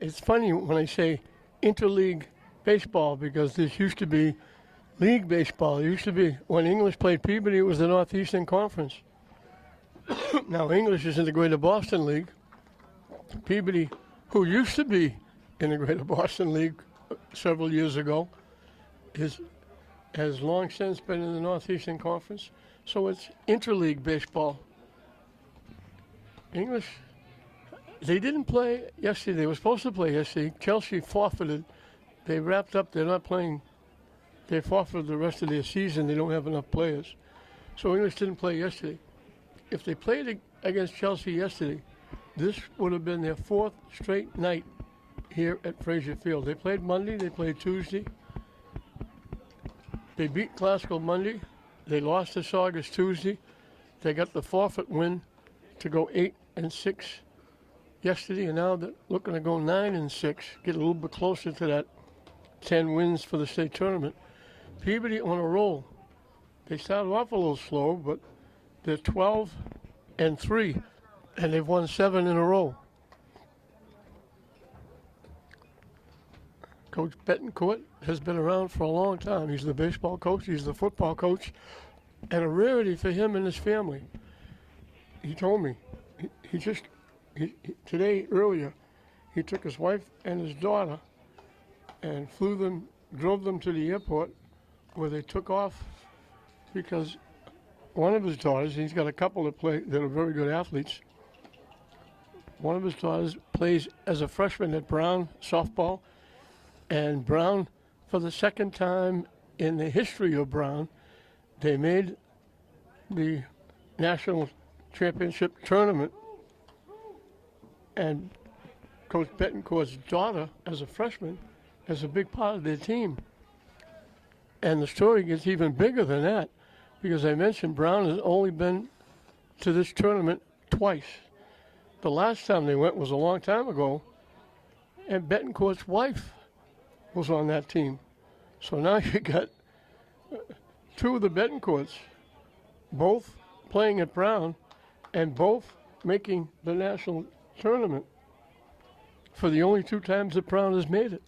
It's funny when I say interleague baseball because this used to be league baseball. It used to be when English played Peabody, it was the Northeastern Conference. Now English is in the Greater Boston League. Peabody, who used to be in the Greater Boston League several years ago, has long since been in the Northeastern Conference. So it's interleague baseball. English, they didn't play yesterday. They were supposed to play yesterday. Chelsea forfeited. They wrapped up. They're not playing. They forfeited the rest of their season. They don't have enough players. So English didn't play yesterday. If they played against Chelsea yesterday, this would have been their fourth straight night here at Frazier Field. They played Monday. They played Tuesday. They beat Glasgow Monday. They lost to Saugus Tuesday. They got the forfeit win to go 8-6 yesterday, and now they're looking to go 9-6, get a little bit closer to that 10 wins for the state tournament. Peabody on a roll. They started off a little slow, but they're 12-3, and they've won 7 in a row. Coach Betancourt has been around for a long time. He's the baseball coach, he's the football coach, and a rarity for him and his family. He told me, today earlier, he took his wife and his daughter and drove them to the airport where they took off because one of his daughters, he's got a couple that are very good athletes. One of his daughters plays as a freshman at Brown softball, and Brown, for the second time in the history of Brown, they made the national championship tournament, and Coach Betancourt's daughter, as a freshman, is a big part of their team. And the story gets even bigger than that, because I mentioned Brown has only been to this tournament twice. The last time they went was a long time ago, and Betancourt's wife was on that team. So now you got two of the Betancourts, both playing at Brown, and both making the national tournament for the only 2 times that Brown has made it.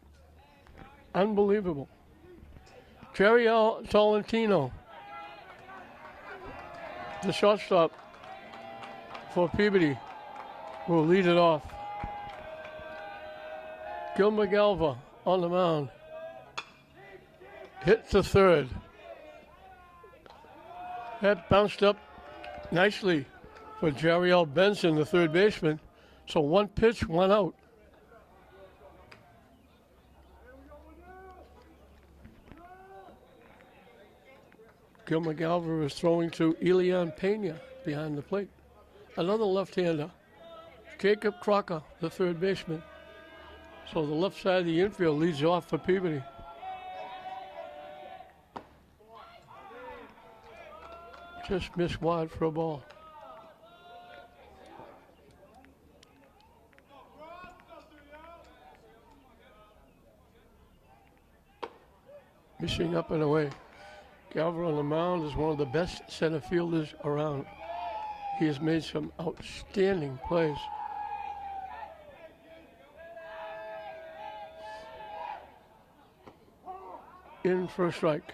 Unbelievable. Jerry Tolentino, the shortstop for Peabody, will lead it off. Gil McGalva on the mound. Hit to third. That bounced up nicely for Jerry L. Benson, the third baseman. So 1 pitch, 1 out. Gil McGalva is throwing to Elian Pena behind the plate. Another left-hander, Jacob Crocker, the third baseman. So the left side of the infield leads off for Peabody. Just missed wide for a ball. Missing up and away. Galver on the mound is one of the best center fielders around. He has made some outstanding plays. In for a strike.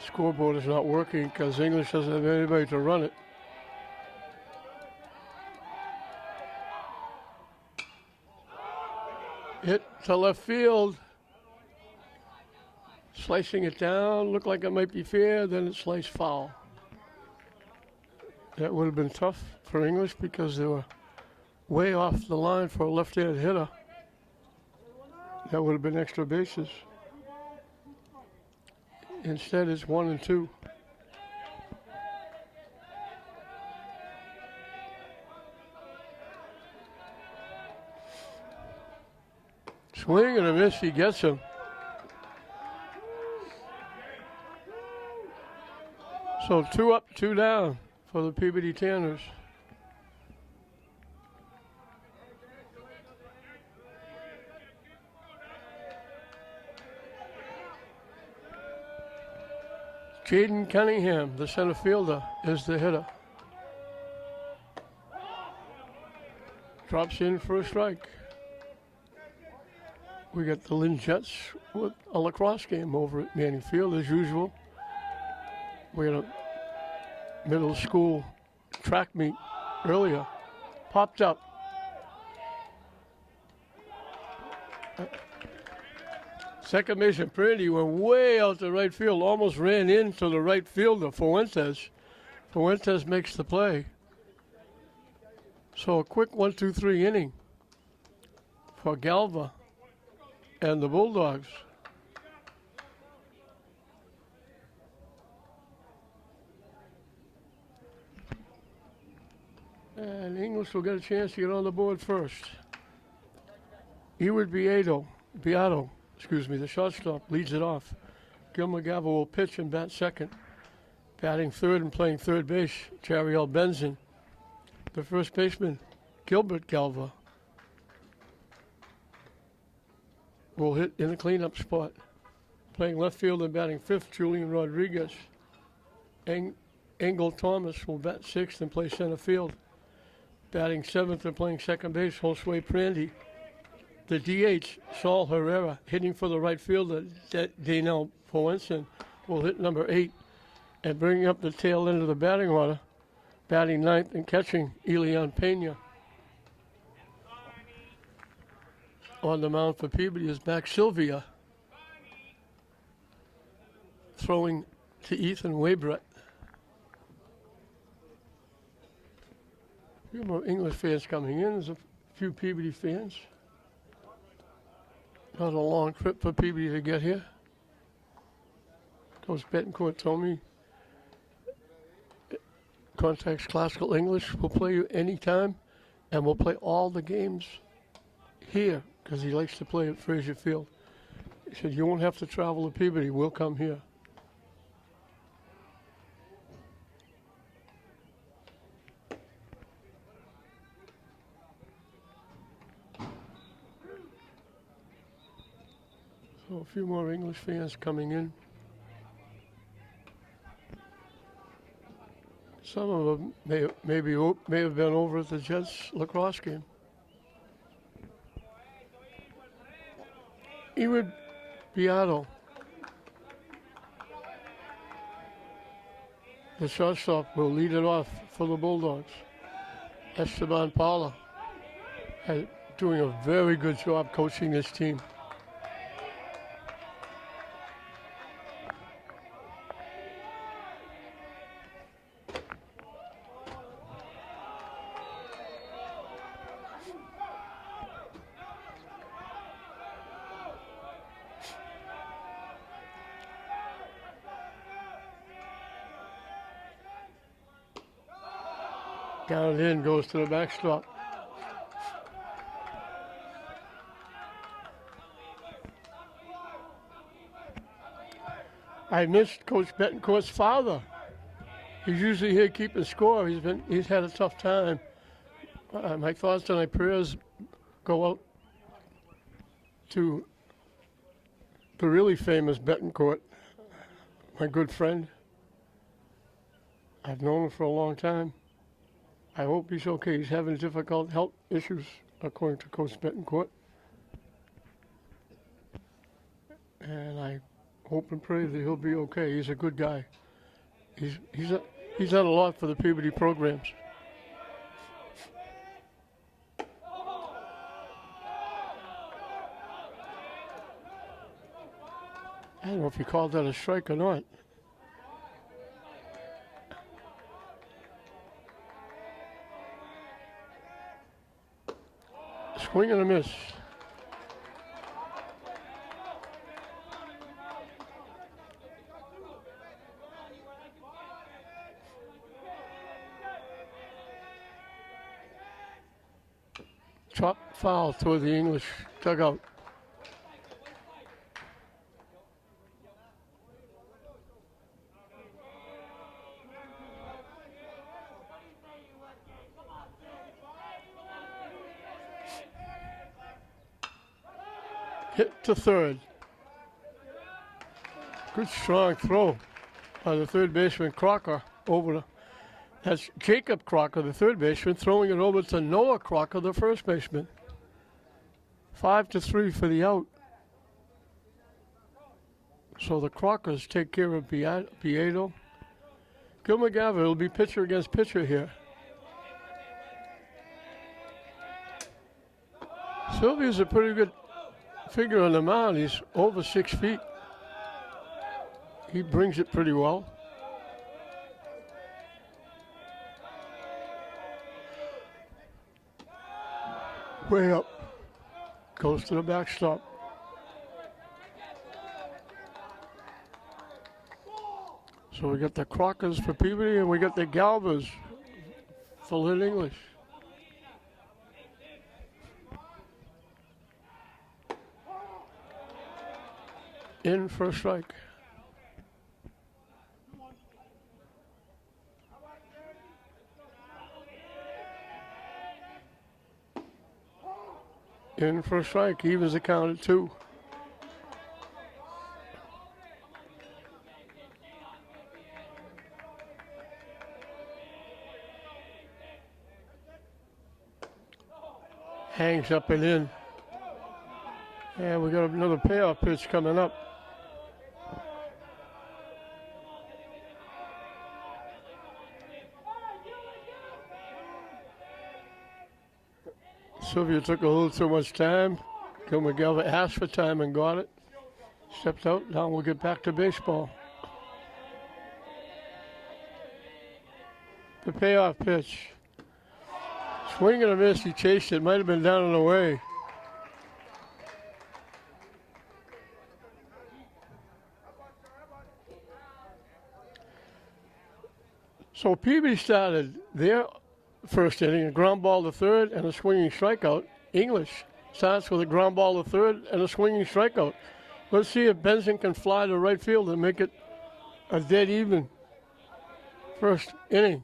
Scoreboard is not working because English doesn't have anybody to run it. Hit to left field. Slicing it down, looked like it might be fair, then it sliced foul. That would have been tough for English because they were way off the line for a left-handed hitter. That would have been extra bases. Instead, it's 1 and 2. Swing and a miss, he gets him. So 2 up, 2 down for the Peabody Tanners. Jaden Cunningham, the center fielder, is the hitter. Drops in for a strike. We got the Lynn Jets with a lacrosse game over at Manning Field as usual. We had a middle school track meet earlier. Popped up. Second baseman Peabody went way out to right field, almost ran into the right fielder, Fuentes. Fuentes makes the play. So a quick 1-2-3 inning for Galva and the Bulldogs. And English will get a chance to get on the board first. Eward Beato, the shortstop, leads it off. Gil McGavin will pitch and bat second. Batting third and playing third base, Jariel Benson. The first baseman, Gilbert Galva, will hit in the cleanup spot. Playing left field and batting fifth, Julian Rodriguez. Engel Thomas will bat sixth and play center field. Batting seventh and playing second base, Josue Prandy. The DH, Saul Herrera, hitting for the right fielder, Daniel Poensen, will hit number 8. And bringing up the tail end of the batting order, batting ninth and catching, Elian Pena. On the mound for Peabody is Max Sylvia. Throwing to Ethan Waybrett. A few more English fans coming in. There's a few Peabody fans. Not a long trip for Peabody to get here. Coach Betancourt told me Contacts Classical English will play you anytime, and we'll play all the games here because he likes to play at Frazier Field. He said, you won't have to travel to Peabody. We'll come here. So a few more English fans coming in. Some of them may have been over at the Jets lacrosse game. Eward Beato, the shortstop, will lead it off for the Bulldogs. Esteban Paula doing a very good job coaching this team. Down and in, goes to the backstop. I missed Coach Betancourt's father. He's usually here keeping score. He's had a tough time. My thoughts and my prayers go out to the really famous Betancourt, my good friend. I've known him for a long time. I hope he's okay. He's having difficult health issues, according to Coach Betancourt. And I hope and pray that he'll be okay. He's a good guy. He's done a lot for the Peabody programs. I don't know if you called that a strike or not. Swing and a miss. Chop foul toward the English dugout. Hit to third. Good strong throw by the third baseman Crocker over That's Jacob Crocker, the third baseman, throwing it over to Noah Crocker, the first baseman. 5-3 for the out. So the Crockers take care of Piedo. Gil McGavin will be pitcher against pitcher here. Sylvia's a pretty good figure on the mound. He's over 6 feet. He brings it pretty well. Way up. Goes to the backstop. So we got the Crockers for Peabody and we got the Galvas for Lynn English. In for a strike. In for a strike. He was accounted 2. Hangs up and in. And we got another payoff pitch coming up. Sylvia took a little too much time. Gil McGavin asked for time and got it. Stepped out. Now we'll get back to baseball. The payoff pitch. Swing and a miss. He chased it. Might have been down and away. So Peabody started their first inning, a ground ball to third and a swinging strikeout. English starts with a ground ball to third and a swinging strikeout. Let's see if Benson can fly to right field and make it a dead even first inning.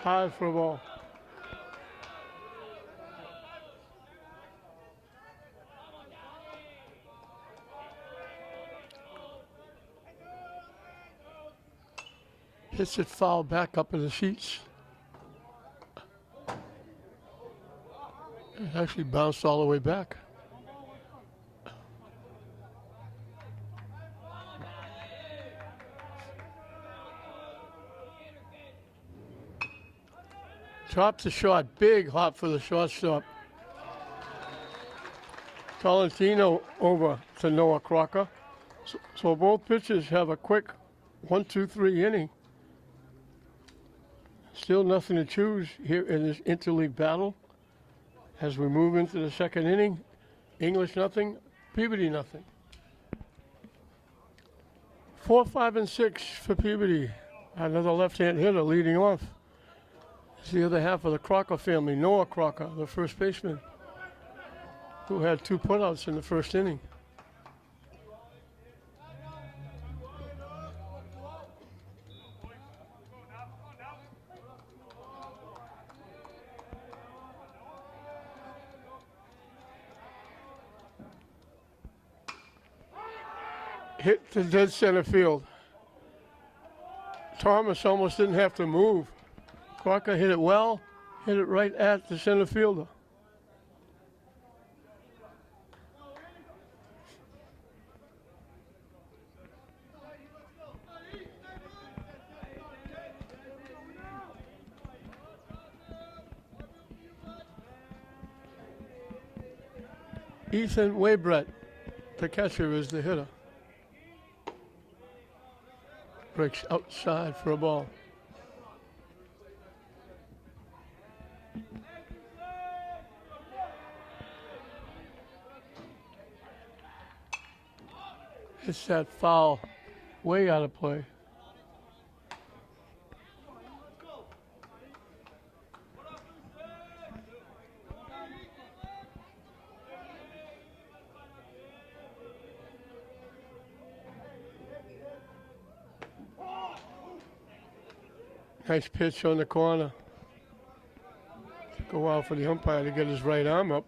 High for a ball. Hits it foul back up in the seats. It actually bounced all the way back. Chops the shot, big hop for the shortstop. Tolentino over to Noah Crocker. So both pitchers have a quick 1-2-3 inning. Still nothing to choose here in this interleague battle. As we move into the second inning, English nothing, Peabody nothing. 4, 5, and 6 for Peabody. Another left-hand hitter leading off. It's the other half of the Crocker family, Noah Crocker, the first baseman, who had 2 putouts in the first inning. Hit to dead center field. Thomas almost didn't have to move. Crocker hit it well, hit it right at the center fielder. Ethan Waybrett, the catcher, is the hitter. Breaks outside for a ball. It's that foul way out of play. Nice pitch on the corner. Go out for the umpire to get his right arm up.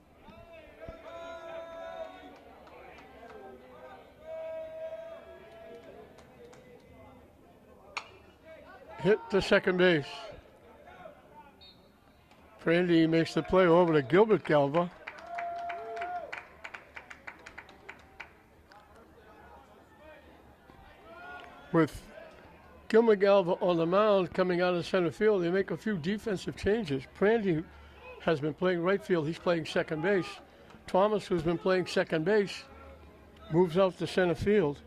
hit to second base. Brandy makes the play over to Gilbert Galva. With Gilbert Galva on the mound coming out of center field, they make a few defensive changes. Brandy has been playing right field. He's playing second base. Thomas, who's been playing second base, moves out to center field.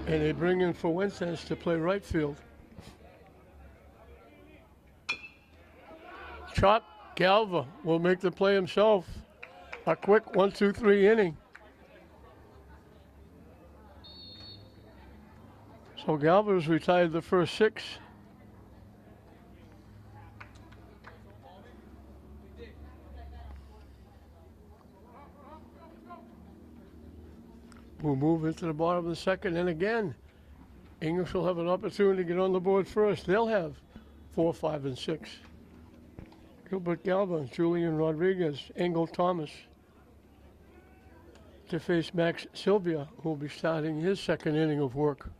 And they bring in Fuentes to play right field. Chop Galva will make the play himself. A quick 1-2-3 inning. So Galva's retired the first 6. We'll move into the bottom of the second, and again, English will have an opportunity to get on the board first. They'll have 4, 5, and 6. Gilbert Galva, Julian Rodriguez, Engel Thomas to face Max Sylvia, who will be starting his second inning of work.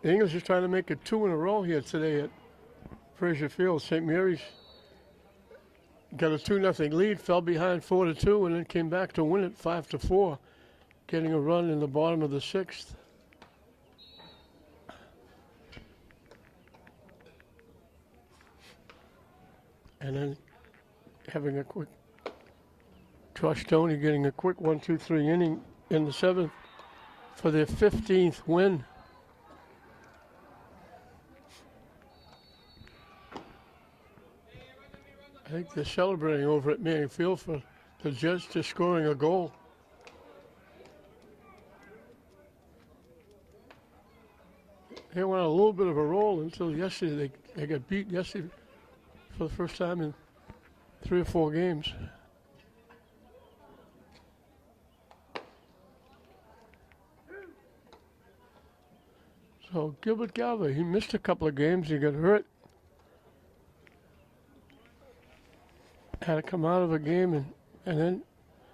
The English is trying to make it 2 in a row here today at Frazier Field. St. Mary's got a 2-0 lead, fell behind 4-2, and then came back to win it 5-4, getting a run in the bottom of the 6th. And then having a quick, Josh Stoney getting a quick 1-2-3 inning in the 7th for their 15th win. I think they're celebrating over at Manning Field for the Jets just scoring a goal. They went on a little bit of a roll until yesterday. They got beat yesterday for the first time in 3 or 4 games. So Gilbert Galva, he missed a couple of games. He got hurt. Had to come out of a game and then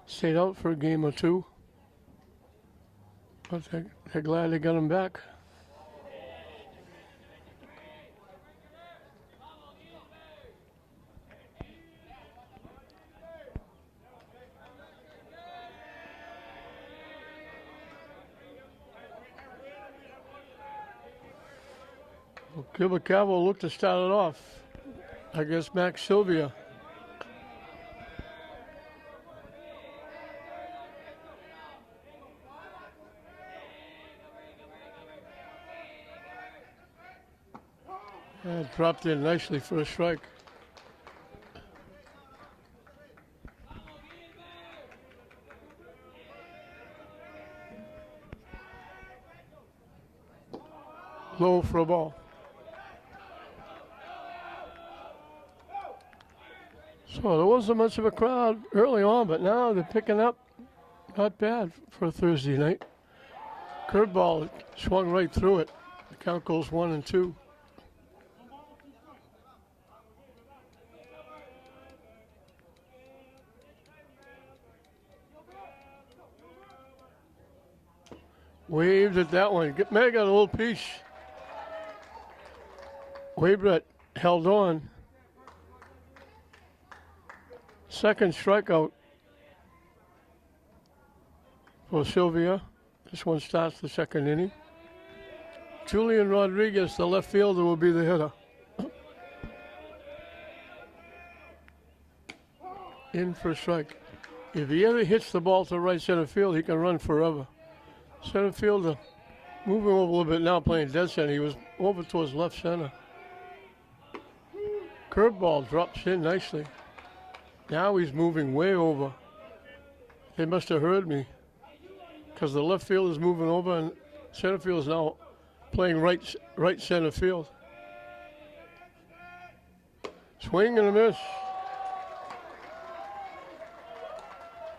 stayed out for a game or 2. But they're glad they got him back. Well, Gilbert Galva will look to start it off. I guess Max Sylvia. And dropped in nicely for a strike. Low for a ball. So there wasn't much of a crowd early on, but now they're picking up. Not bad for a Thursday night. Curveball swung right through it. The count goes 1-2. Waved at that one. May have got a little piece. Waybrett held on. Second strikeout for Sylvia. This one starts the second inning. Julian Rodriguez, the left fielder, will be the hitter. In for a strike. If he ever hits the ball to right center field, he can run forever. Center fielder moving over a little bit now, playing dead center. He was over towards left center. Curveball drops in nicely. Now he's moving way over. They must have heard me because the left field is moving over and center field is now playing right center field. Swing and a miss.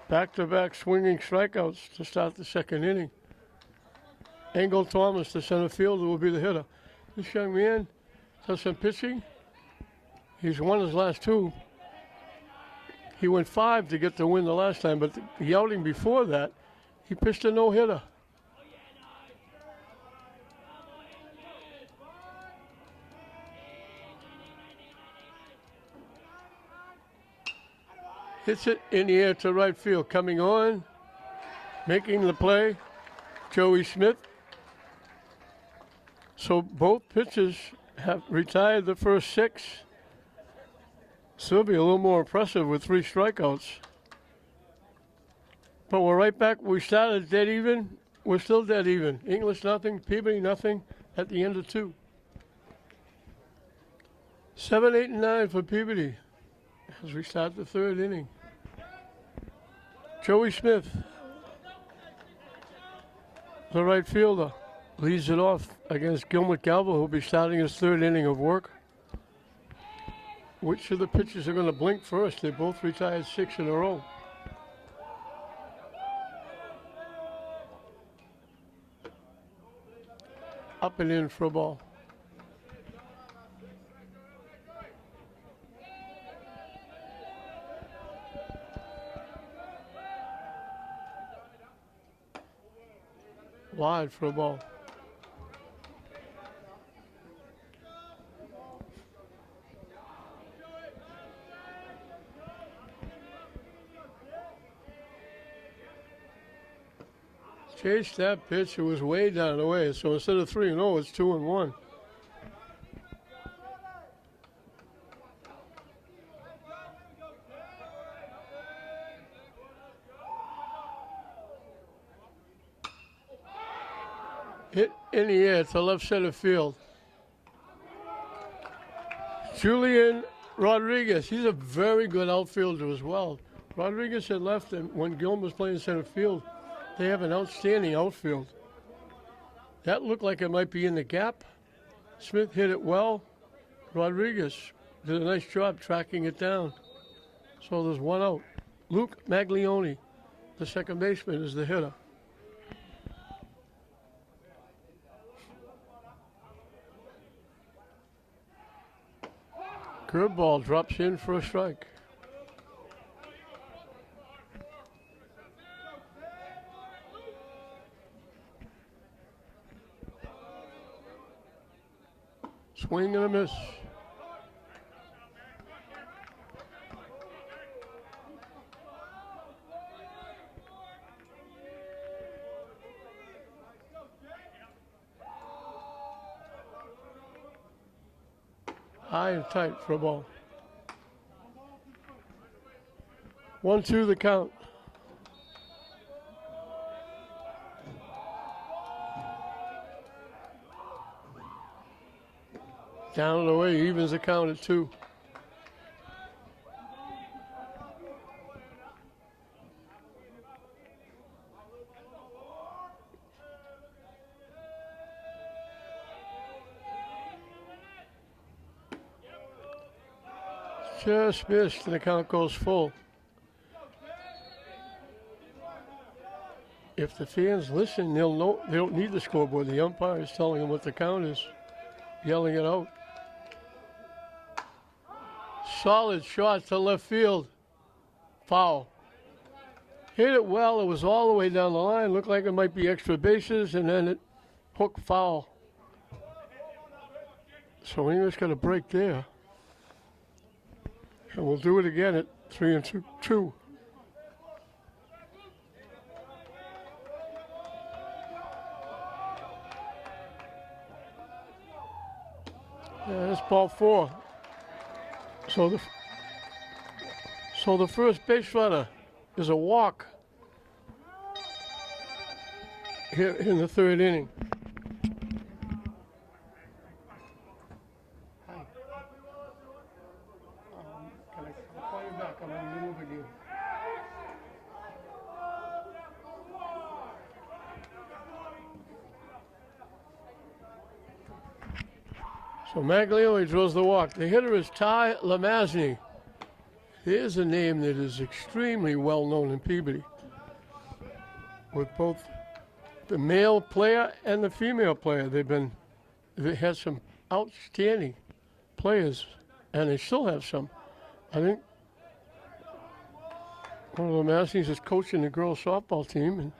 Back-to-back swinging strikeouts to start the second inning. Engel Thomas, the center fielder, will be the hitter. This young man does some pitching. He's won his last 2. He went 5 to get the win the last time, but the outing before that, he pitched a no-hitter. hits it in the air to right field. Coming on, making the play, Joey Smith. So both pitchers have retired the first 6. Still be a little more impressive with 3 strikeouts. But we're right back. We started dead even. We're still dead even. English nothing, Peabody nothing at the end of 2. 7, 8, and 9 for Peabody as we start the 3rd inning. Joey Smith, the right fielder, leads it off against Gilbert Galva, who'll be starting his 3rd inning of work. Which of the pitchers are going to blink first? They both retired 6 in a row. Up and in for a ball. Wide for a ball. Chased that pitch. It was way down the way. So instead of 3-0, it's 2-1. Hit in the air to left center field. Julian Rodriguez. He's a very good outfielder as well. Rodriguez had left him when Gilman was playing center field. They have an outstanding outfield. That looked like it might be in the gap. Smith hit it well. Rodriguez did a nice job tracking it down. So there's 1 out. Luke Maglione, the second baseman, is the hitter. Curveball drops in for a strike. Swing and a miss. High and tight for a ball. 1-2 the count. Down and away, evens the count at 2. Just missed, and the count goes full. If the fans listen, they'll know they don't need the scoreboard. The umpire is telling them what the count is, yelling it out. Solid shot to left field. Foul. Hit it well. It was all the way down the line. Looked like it might be extra bases, and then it hooked foul. So English got a break there. And we'll do it again at 3-2. Yeah, that's ball 4. So the first base runner is a walk here in the 3rd inning. Hi. I'll call you back. I'm in the middle of a game. So Maglione draws the walk. The hitter is Ty Lamazny. Here's a name that is extremely well known in Peabody, with both the male player and the female player. They had some outstanding players, and they still have some. I think one of the Lamazny's is coaching the girls softball team, and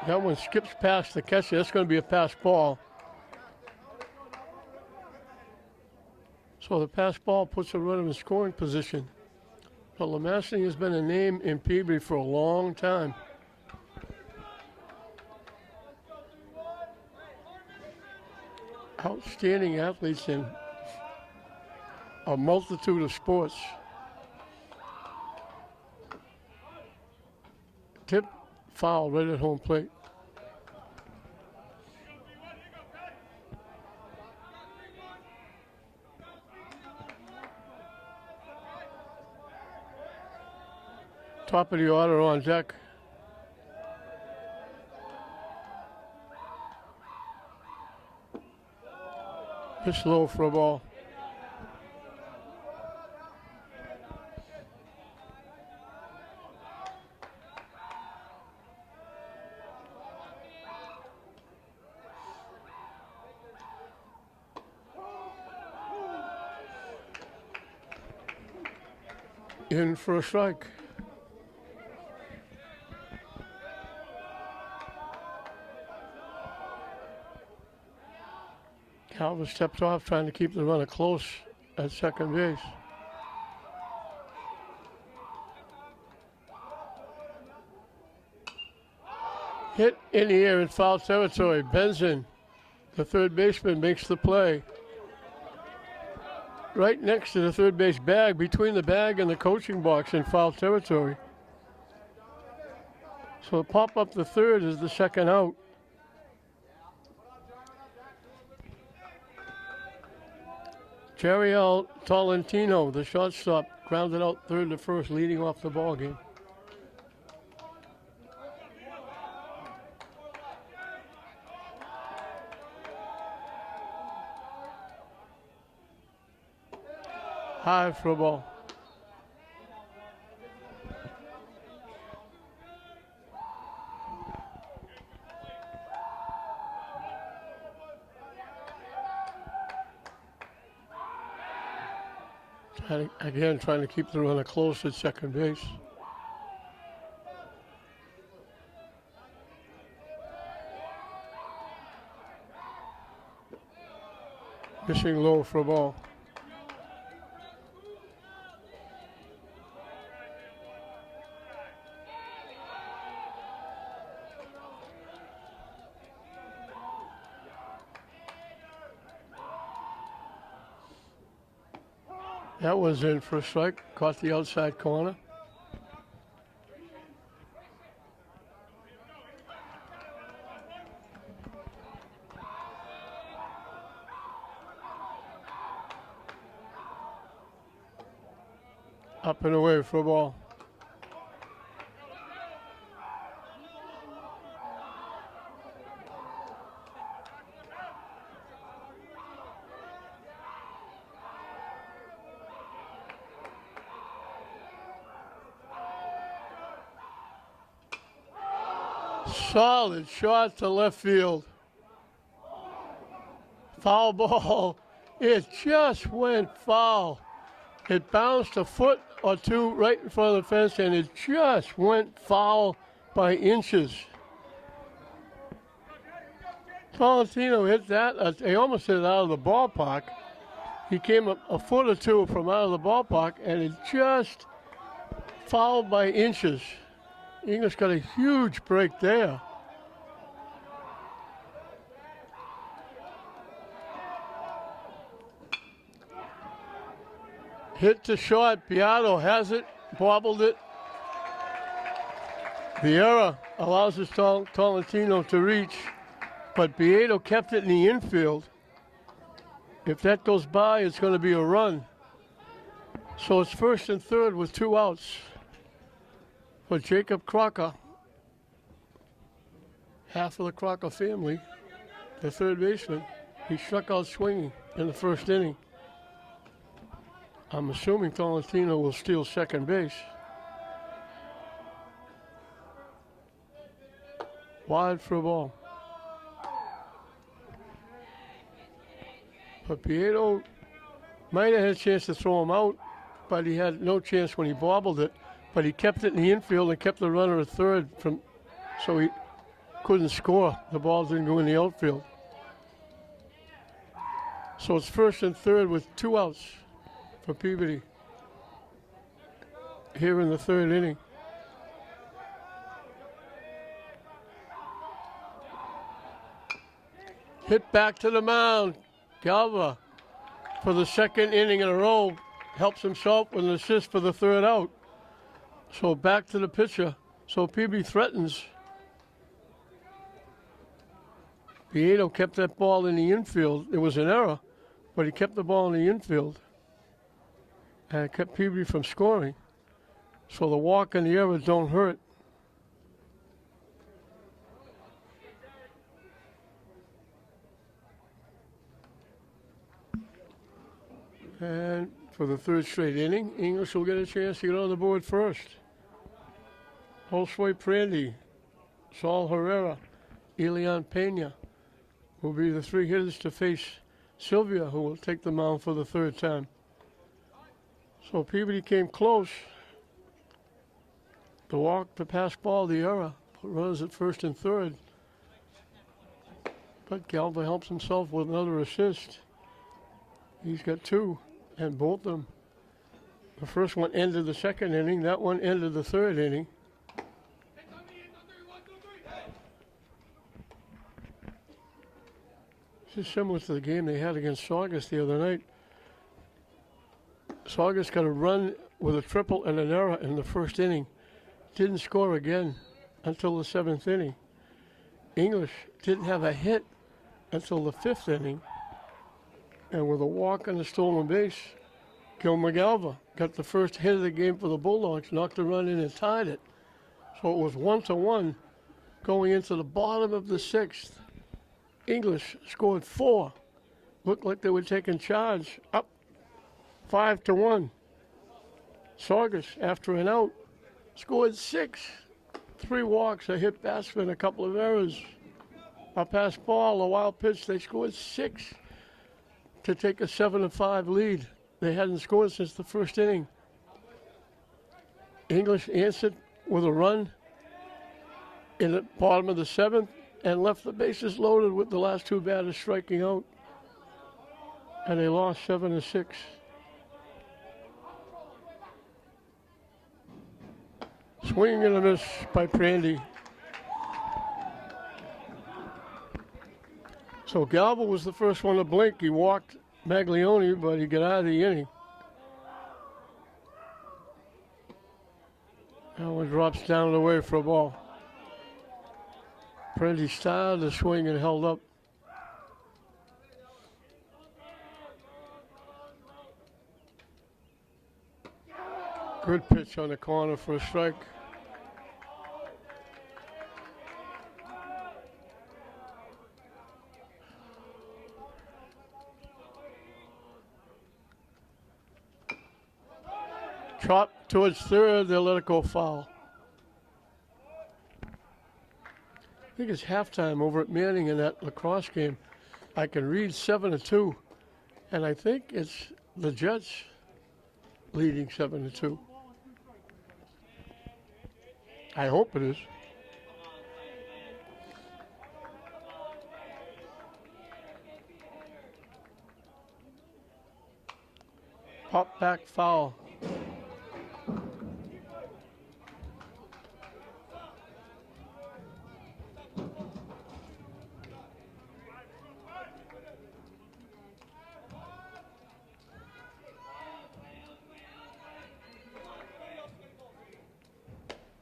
that one skips past the catcher. That's going to be a pass ball. So the pass ball puts a runner in scoring position. But Lamassing has been a name in Peabody for a long time. Outstanding athletes in a multitude of sports. Tip foul right at home plate. Top of the order on deck. Pitch low for a ball. In for a strike. Calvin stepped off trying to keep the runner close at second base. Hit in the air in foul territory. Benson, the third baseman, makes the play. Right next to the third base bag, between the bag and the coaching box in foul territory. So pop up the third is the second out. Jeriel Tolentino, the shortstop, grounded out third to first, leading off the ball game. High for a ball. Again, trying to keep the runner close at second base. Missing low for a ball. That was in for a strike, caught the outside corner. Up and away for a ball. Solid shot to left field. Foul ball. It just went foul. It bounced a foot or two right in front of the fence, and it just went foul by inches. Tolentino hit that. He almost hit it out of the ballpark. He came a foot or two from out of the ballpark, and it just fouled by inches. English got a huge break there. Hit to short. Beato has it, bobbled it. Vieira allows his Tolentino to reach, but Beato kept it in the infield. If that goes by, it's going to be a run. So it's first and third with two outs for Jacob Crocker, half of the Crocker family, the third baseman. He struck out swinging in the first inning. I'm assuming Tolentino will steal second base. Wide for a ball. But Beato might have had a chance to throw him out, but he had no chance when he bobbled it. But he kept it in the infield and kept the runner at third, so he couldn't score. The ball didn't go in the outfield. So it's first and third with two outs for Peabody. here in the third inning. Hit back to the mound. Galva, for the second inning in a row, helps himself with an assist for the third out. So back to the pitcher. So Peabody threatens. Pieto kept that ball in the infield. It was an error, but he kept the ball in the infield. And it kept Peabody from scoring. So the walk and the error don't hurt. And for the third straight inning, English will get a chance to get on the board first. Josue Prandy, Saul Herrera, Elian Pena will be the three hitters to face Sylvia, who will take the mound for the third time. So Peabody came close. The walk, the pass ball, the error, put runners at first and third. But Galva helps himself with another assist. He's got two, and both of them. The first one ended the second inning. That one ended the third inning. This is similar to the game they had against Saugus the other night. Saugus got a run with a triple and an error in the first inning. Didn't score again until the seventh inning. English didn't have a hit until the fifth inning. And with a walk and a stolen base, Gil McGalva got the first hit of the game for the Bulldogs, knocked the run in and tied it. So it was 1-1 going into the bottom of the sixth. English scored 4. Looked like they were taking charge, up 5-1. Saugus, after an out, scored 6. 3 walks, a hit batsman, a couple of errors, a pass ball, a wild pitch. They scored 6 to take a 7-5 lead. They hadn't scored since the first inning. English answered with a run in the bottom of the seventh and left the bases loaded with the last 2 batters striking out. And they lost 7-6. Swing and a miss by Prandy. So Galva was the first one to blink. He walked Maglione, but he got out of the inning. That one drops down and away for a ball. Prandy started the swing and held up. Good pitch on the corner for a strike. Chop towards third, they'll let it go foul. I think it's halftime over at Manning in that lacrosse game. I can read 7-2, and I think it's the Jets leading 7-2. I hope it is. Pop back foul.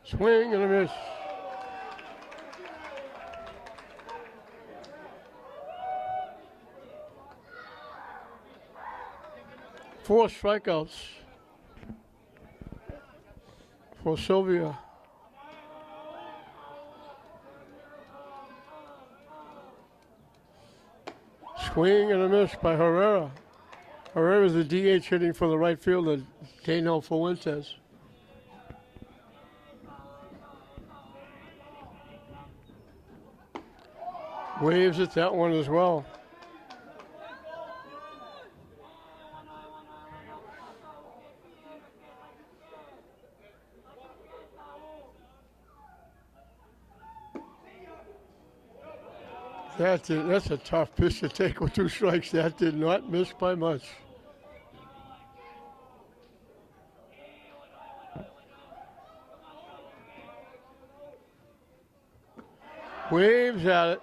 Swing and a miss. Four strikeouts for Sylvia. Swing and a miss by Herrera. Herrera's the DH hitting for the right fielder, Daniel Fuentes. Waves at that one as well. That's a tough pitch to take with 2 strikes. That did not miss by much. Waves at it.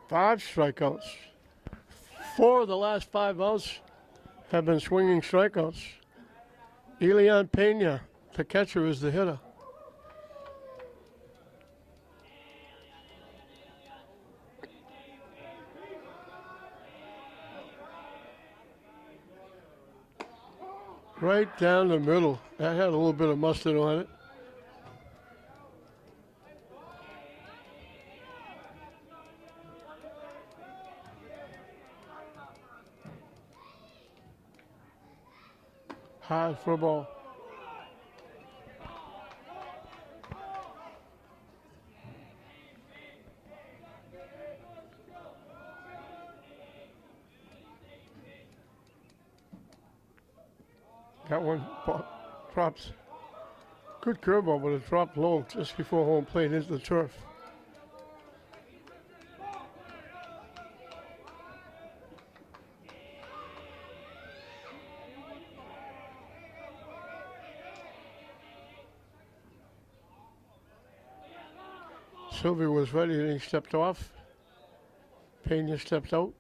Five strikeouts. 4 of the last 5 outs have been swinging strikeouts. Elian Pena, the catcher, is the hitter. Right down the middle. That had a little bit of mustard on it. Hard for a ball. That one drops. Good curveball, but it dropped low just before home plate into the turf. Sylvia was ready and he stepped off. Pena stepped out.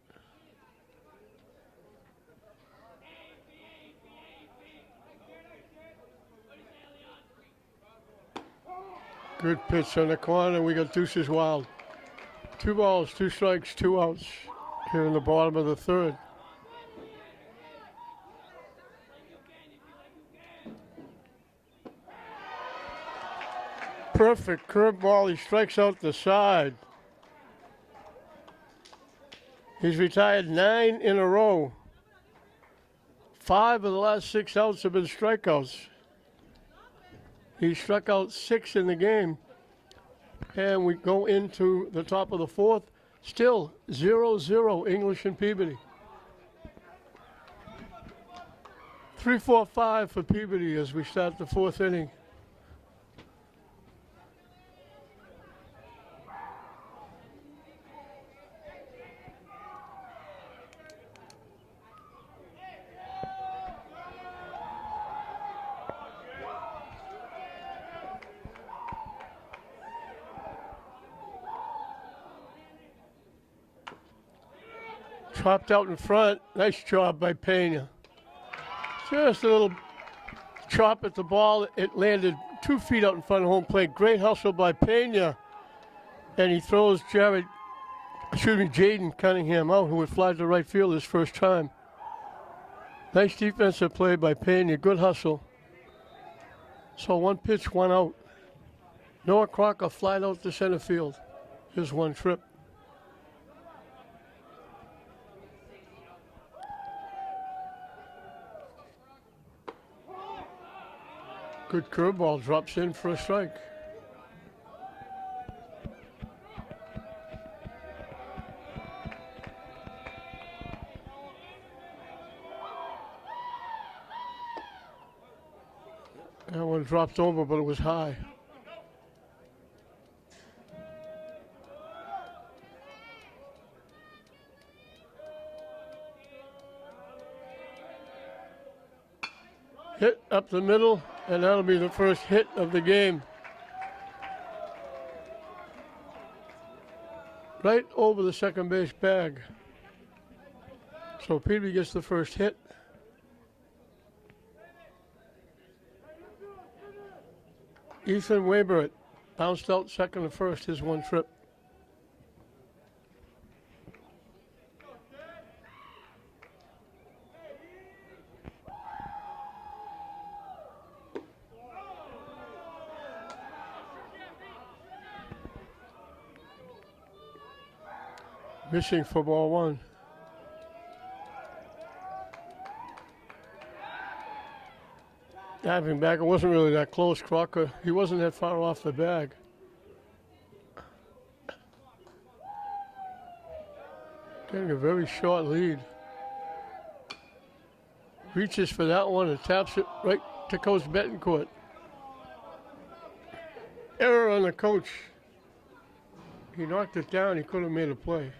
Good pitch on the corner. We got deuces wild. 2 balls, 2 strikes, 2 outs here in the bottom of the third. Perfect curveball. He strikes out the side. He's retired 9 in a row. 5 of the last 6 outs have been strikeouts. He struck out 6 in the game. And we go into the top of the 4th. Still 0-0 English and Peabody. 3-4-5 for Peabody as we start the 4th inning. Chopped out in front. Nice job by Pena. Just a little chop at the ball. It landed 2 feet out in front of home plate. Great hustle by Pena. And he throws Jaden Cunningham out, who would fly to right field his first time. Nice defensive play by Pena. Good hustle. So 1 pitch, 1 out. Noah Crocker flied out to center field. Here's 1 trip. Good curveball, drops in for a strike. That one dropped over, but it was high. Hit up the middle, and that'll be the first hit of the game. Right over the second base bag. So Peabody gets the first hit. Ethan Weber bounced out second and first, his 1 trip. Missing for ball 1. Diving back, it wasn't really that close, Crocker. He wasn't that far off the bag. Getting a very short lead. Reaches for that one and taps it right to Coach Betancourt. Error on the coach. He knocked it down, he could have made a play.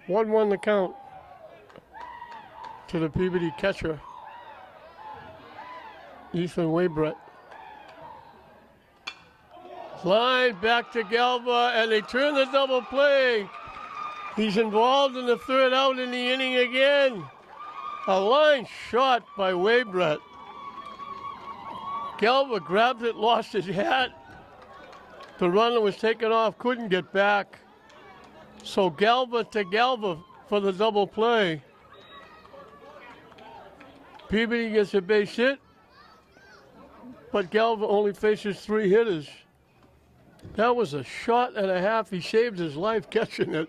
1-1 the count. to the Peabody catcher, Ethan Waybrett. Line back to Galva, and they turn the double play. He's involved in the third out in the inning again. A line shot by Waybrett. Galva grabbed it, lost his hat. The runner was taken off, couldn't get back. So Galva to Galva for the double play. Peabody gets a base hit, but Galva only faces 3 hitters. That was a shot and a half. He saved his life catching it.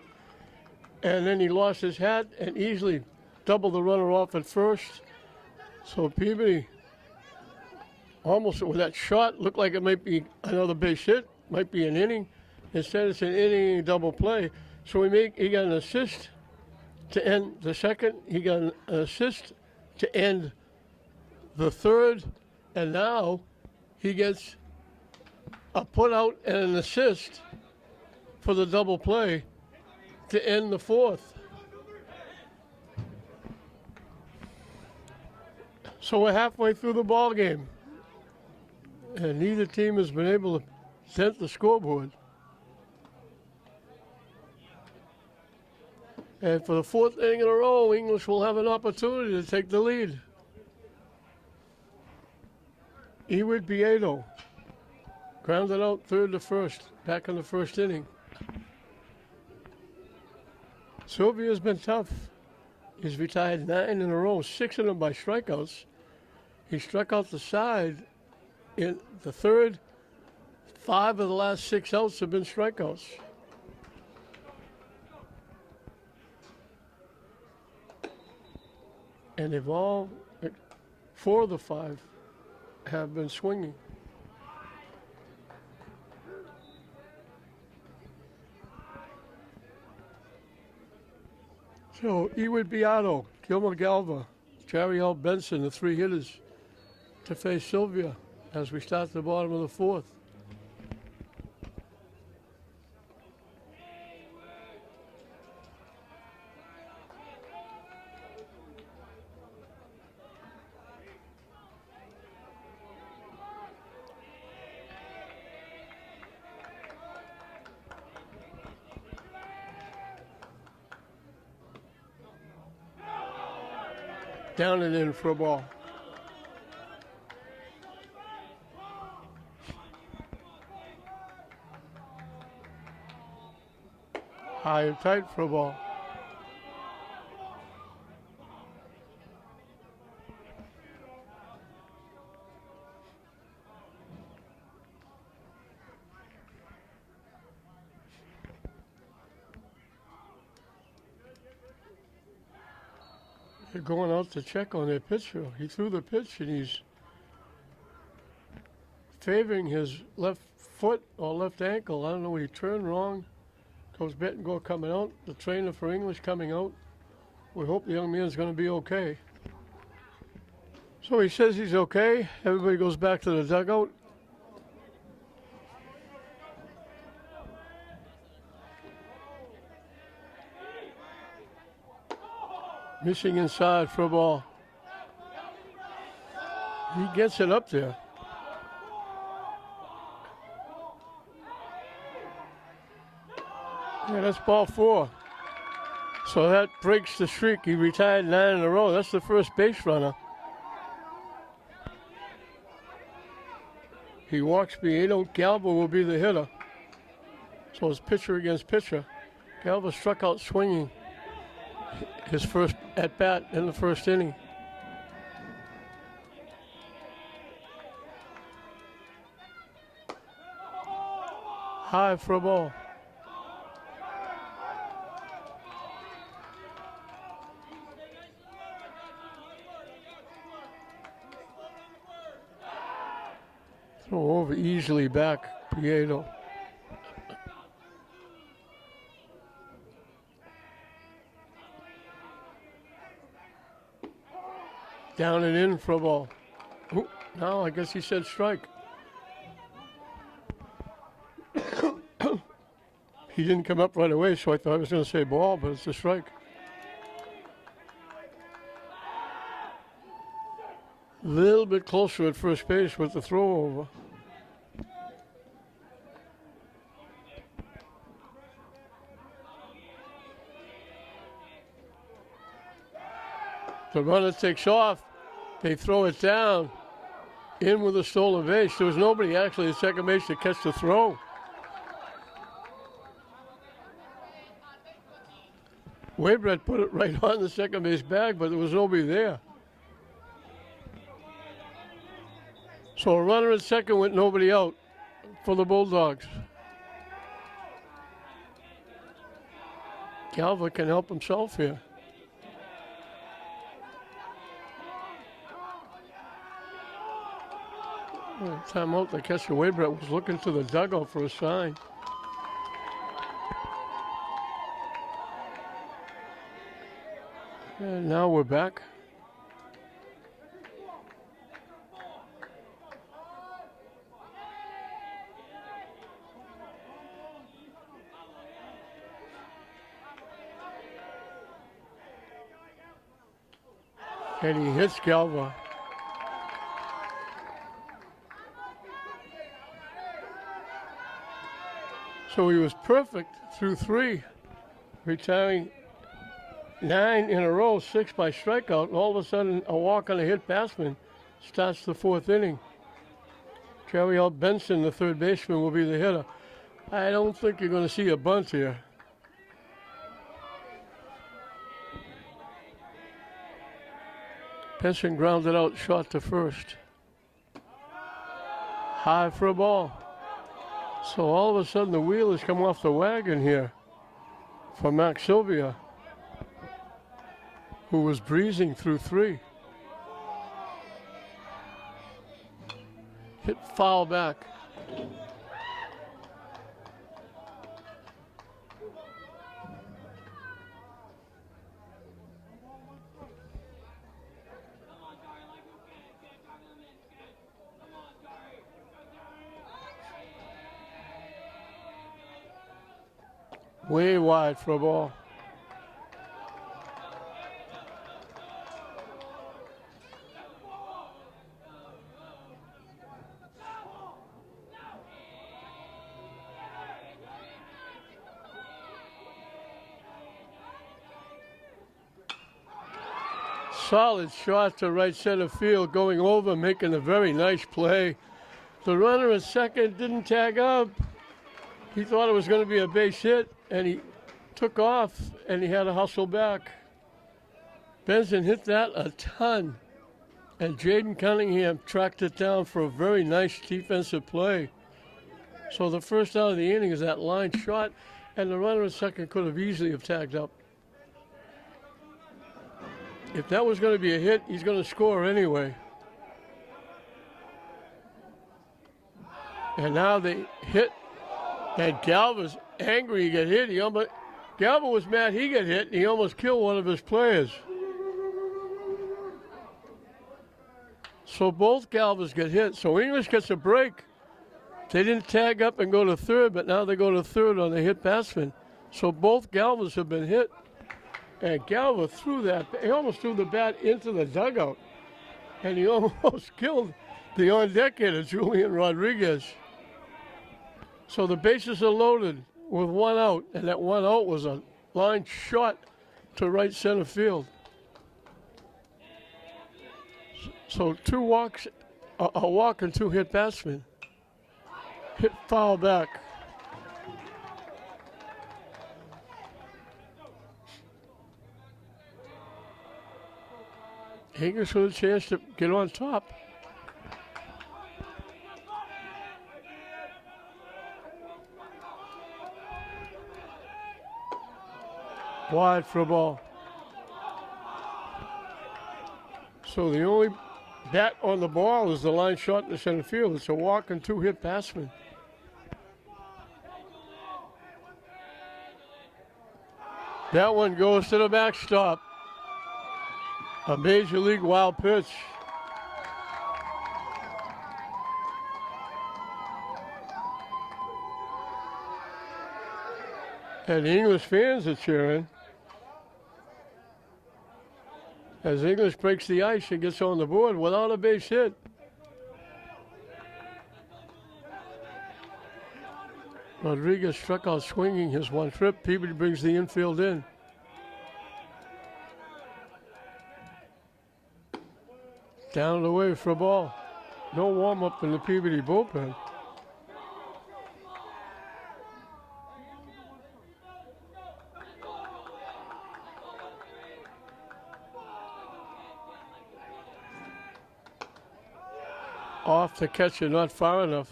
And then he lost his hat and easily doubled the runner off at first. So Peabody, almost with that shot, looked like it might be another base hit, might be an inning. Instead, it's an inning double play. So he got an assist to end the second. He got an assist to end the third. And now he gets a put out and an assist for the double play to end the fourth. So we're halfway through the ball game, and neither team has been able to dent the scoreboard. And for the 4th inning in a row, English will have an opportunity to take the lead. Eward Beato grounded out third to first, back in the first inning. Sylvia's been tough. He's retired 9 in a row, 6 of them by strikeouts. He struck out the side in the third. 5 of the last 6 outs have been strikeouts. And they've all, 4 of the 5 have been swinging. So Eward Beato, Gilmore Galva, Jerry L. Benson, the 3 hitters to face Sylvia as we start the bottom of the 4th. Down and in for a ball. High and tight for a ball. They're going out to check on their pitcher. He threw the pitch and he's favoring his left foot or left ankle. I don't know, he turned wrong. Coach Bettengore coming out, the trainer for English coming out. We hope the young man's going to be okay. So he says he's okay. Everybody goes back to the dugout. Missing inside for a ball. He gets it up there. Yeah, that's ball 4. So that breaks the streak. He retired 9 in a row. That's the first base runner. He walks Beato. Galva will be the hitter. So it's pitcher against pitcher. Galva struck out swinging his first at-bat in the first inning. High for a ball. Throw over easily back, Beato. Down and in for a ball. Ooh, no, I guess he said strike. He didn't come up right away, so I thought I was going to say ball, but it's a strike. little bit closer at first base with the throw over. The runner takes off. They throw it down. In with a stolen base. There was nobody actually at second base to catch the throw. Waybrecht put it right on the second base bag, but there was nobody there. So a runner at second with nobody out for the Bulldogs. Galva can help himself here. Timeout, the catcher Waybrecht was looking to the dugout for a sign. And now we're back. And he hits Galva. So he was perfect through three, retiring 9 in a row, 6 by strikeout, and all of a sudden a walk on a hit batsman starts the fourth inning. Carriel Benson, the third baseman, will be the hitter. I don't think you're going to see a bunt here. Benson grounded out short to first. High for a ball. So all of a sudden the wheel has come off the wagon here for Max Sylvia, who was breezing through three. Hit foul back. Way wide for a ball. Solid shot to right center field, going over, making a very nice play. The runner at second didn't tag up. He thought it was going to be a base hit, and he took off, and he had to hustle back. Benson hit that a ton, and Jaden Cunningham tracked it down for a very nice defensive play. So the first out of the inning is that line shot, and the runner at second could have easily have tagged up. If that was going to be a hit, he's going to score anyway. And now they hit, and Galva's angry he got hit. Galva was mad he got hit, and he almost killed one of his players. So both Galvas get hit. So English gets a break. They didn't tag up and go to third, but now they go to third on the hit batsman. So both Galvas have been hit. And Galva threw that. He almost threw the bat into the dugout. And he almost killed the on-deck hitter, Julian Rodriguez. So the bases are loaded with one out. And that one out was a line shot to right center field. So two walks, a walk and two hit batsmen. Hit foul back. English with a chance to get on top. Wide for a ball. So the only bat on the ball is the line shot in the center field. It's a walk and two hit batsmen. That one goes to the backstop. A major league wild pitch. And the English fans are cheering. As English breaks the ice and gets on the board without a base hit. Rodriguez struck out swinging his one trip. Peabody brings the infield in. Down and away for a ball. No warm-up in the Peabody bullpen. Off the catcher, not far enough.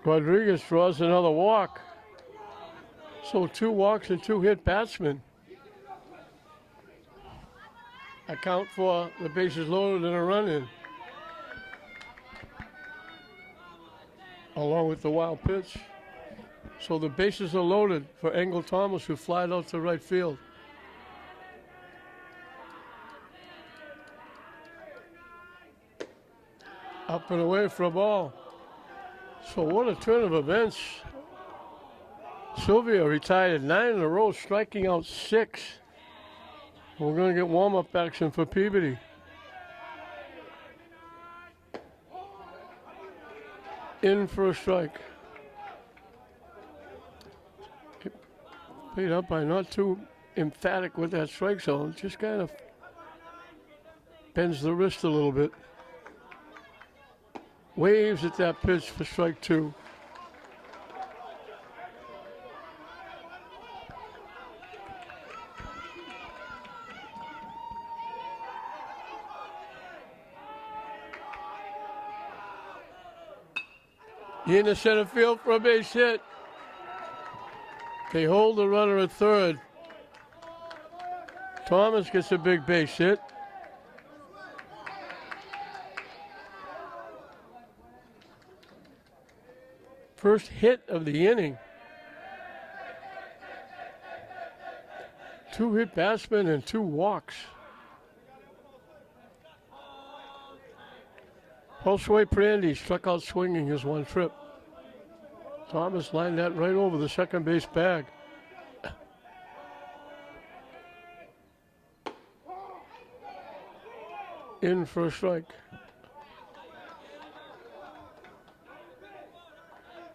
Rodriguez draws another walk. So 2 walks and 2 hit batsmen. Account for the bases loaded and a run in. Along with the wild pitch. So the bases are loaded for Engel Thomas, who flied out to right field. Up and away for a ball. So what a turn of events. Sylvia retired 9 in a row, striking out 6. We're going to get warm-up action for Peabody. In for a strike. Paid up by not too emphatic with that strike zone. Just kind of bends the wrist a little bit. Waves at that pitch for strike 2. In the center field for a base hit. They hold the runner at third. Thomas gets a big base hit. First hit of the inning. 2 hit batsmen and 2 walks. Josue Prandy struck out swinging his one trip. Thomas lined that right over the second base bag. In for a strike.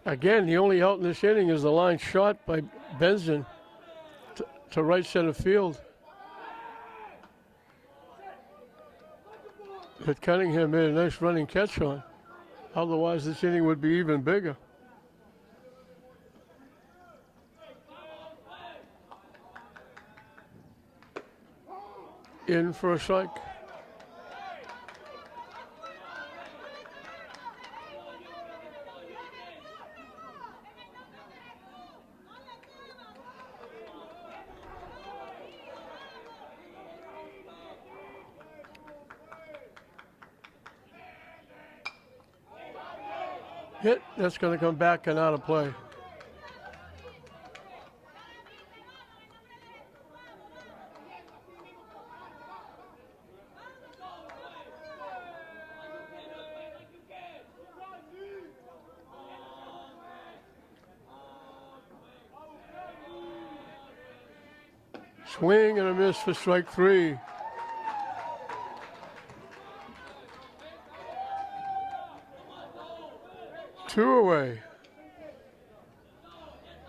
Again, the only out in this inning is the line shot by Benson to right center field. That Cunningham made a nice running catch on. Otherwise, this inning would be even bigger. In for a strike. Hit, that's going to come back and out of play. Swing and a miss for strike 3. Two away.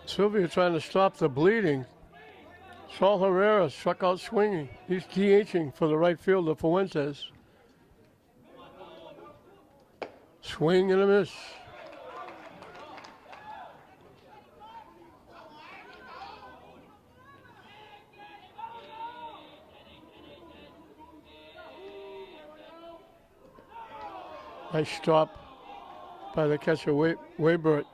Sylvia trying to stop the bleeding. Saul Herrera struck out swinging. He's DHing for the right fielder, Fuentes. Swing and a miss. Nice stop by the catcher, Waybrett.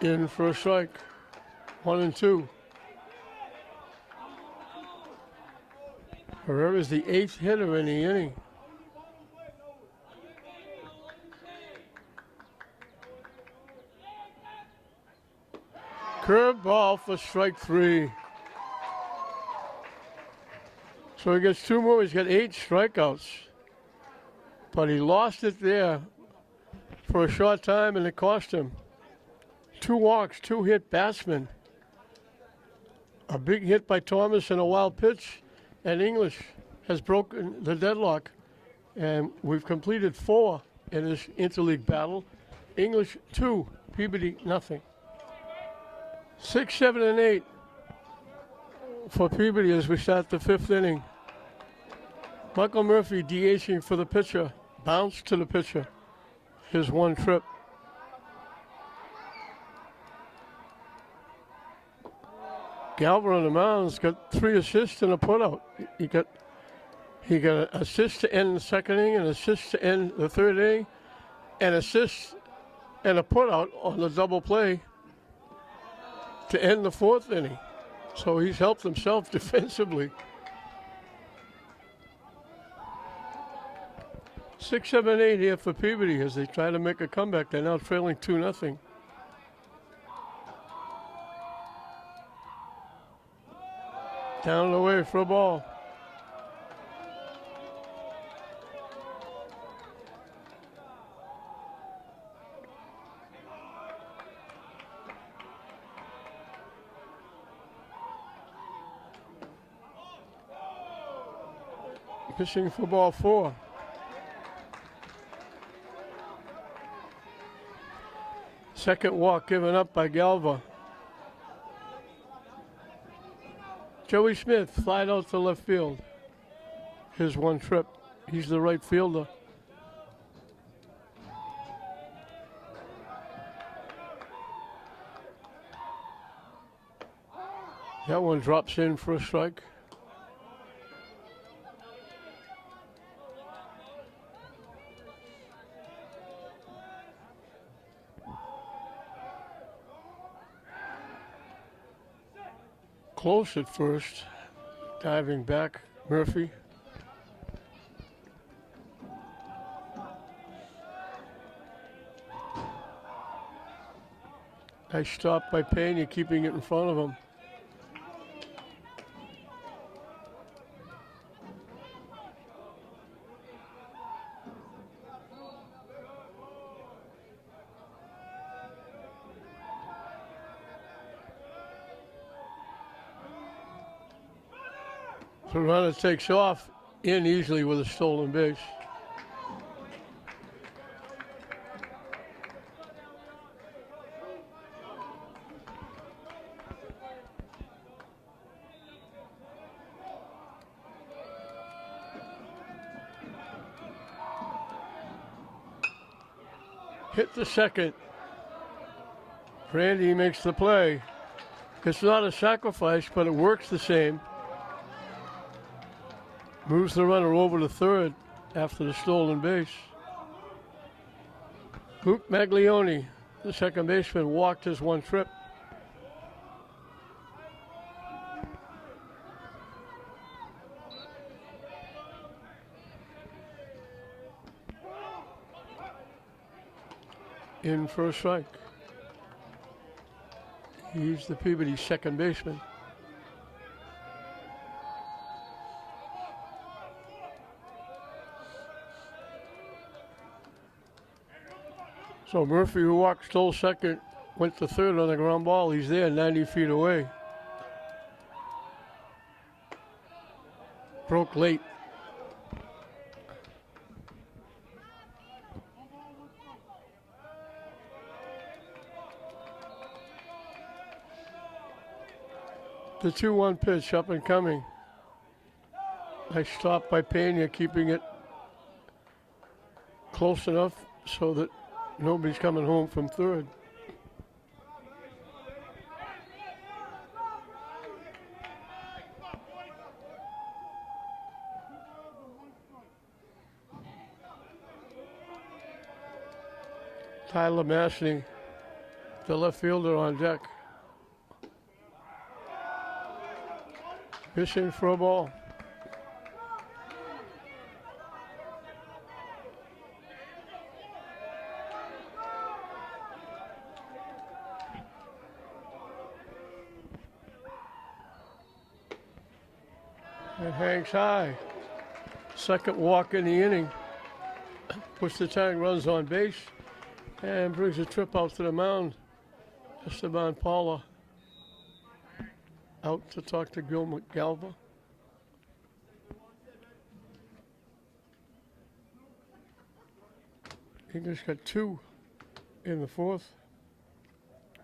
In for a strike. 1-2. Herrera's the 8th hitter in the inning. Curveball for strike 3. So he gets 2 more. He's got 8 strikeouts. But he lost it there for a short time, and it cost him. 2 walks, 2 hit batsmen. A big hit by Thomas and a wild pitch, and English has broken the deadlock. And we've completed 4 in this interleague battle. English 2, Peabody nothing. 6, 7, and 8 for Peabody as we start the 5th inning. Michael Murphy DHing for the pitcher. Bounce to the pitcher. His 1 trip. Galver on the mound's got 3 assists and a putout. He got an assist to end the 2nd inning, an assist to end the 3rd inning, an assist and a putout on the double play to end the 4th inning. So he's helped himself defensively. 6, 7, 8 here for Peabody as they try to make a comeback. They're now trailing 2-0. Down and away for a ball. Pitching for ball 4. Second walk given up by Galva. Joey Smith flied out to left field. His 1 trip. He's the right fielder. That one drops in for a strike. Close at first, diving back, Murphy. Nice stop by Pena, keeping it in front of him. The runner takes off in easily with a stolen base. Hit the second. Randy makes the play. It's not a sacrifice, but it works the same. Moves the runner over to third after the stolen base. Luke Maglione, the second baseman, walked his 1 trip. In for a strike. He's the Peabody second baseman. So Murphy, who walked, stole second, went to third on the ground ball. He's there 90 feet away. Broke late. The 2-1 pitch up and coming. Nice stop by Pena, keeping it close enough so that nobody's coming home from third. Tyler Massey, the left fielder, on deck. Fishing for a ball. It hangs high. Second walk in the inning. Puts the tying runs on base and brings a trip out to the mound. Esteban Paula out to talk to Gil McGalva. English got 2 in the fourth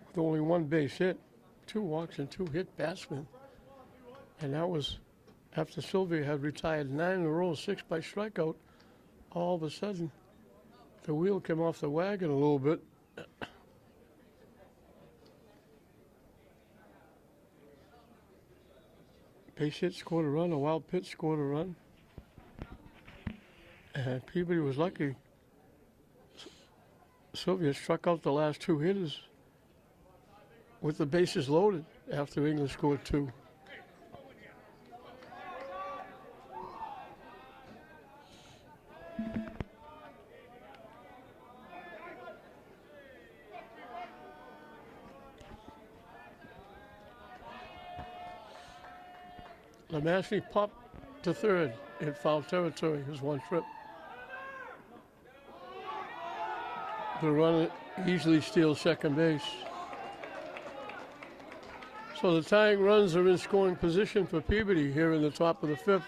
with only 1 base hit, 2 walks and 2 hit batsmen. And that was after Sylvia had retired 9 in a row, 6 by strikeout. All of a sudden, the wheel came off the wagon a little bit. Base hit scored a run, a wild pitch scored a run. And Peabody was lucky. Sylvia struck out the last 2 hitters with the bases loaded after English scored 2. Lemassey popped to third in foul territory. His 1 trip. The runner easily steals second base. So the tying runs are in scoring position for Peabody here in the top of the 5th.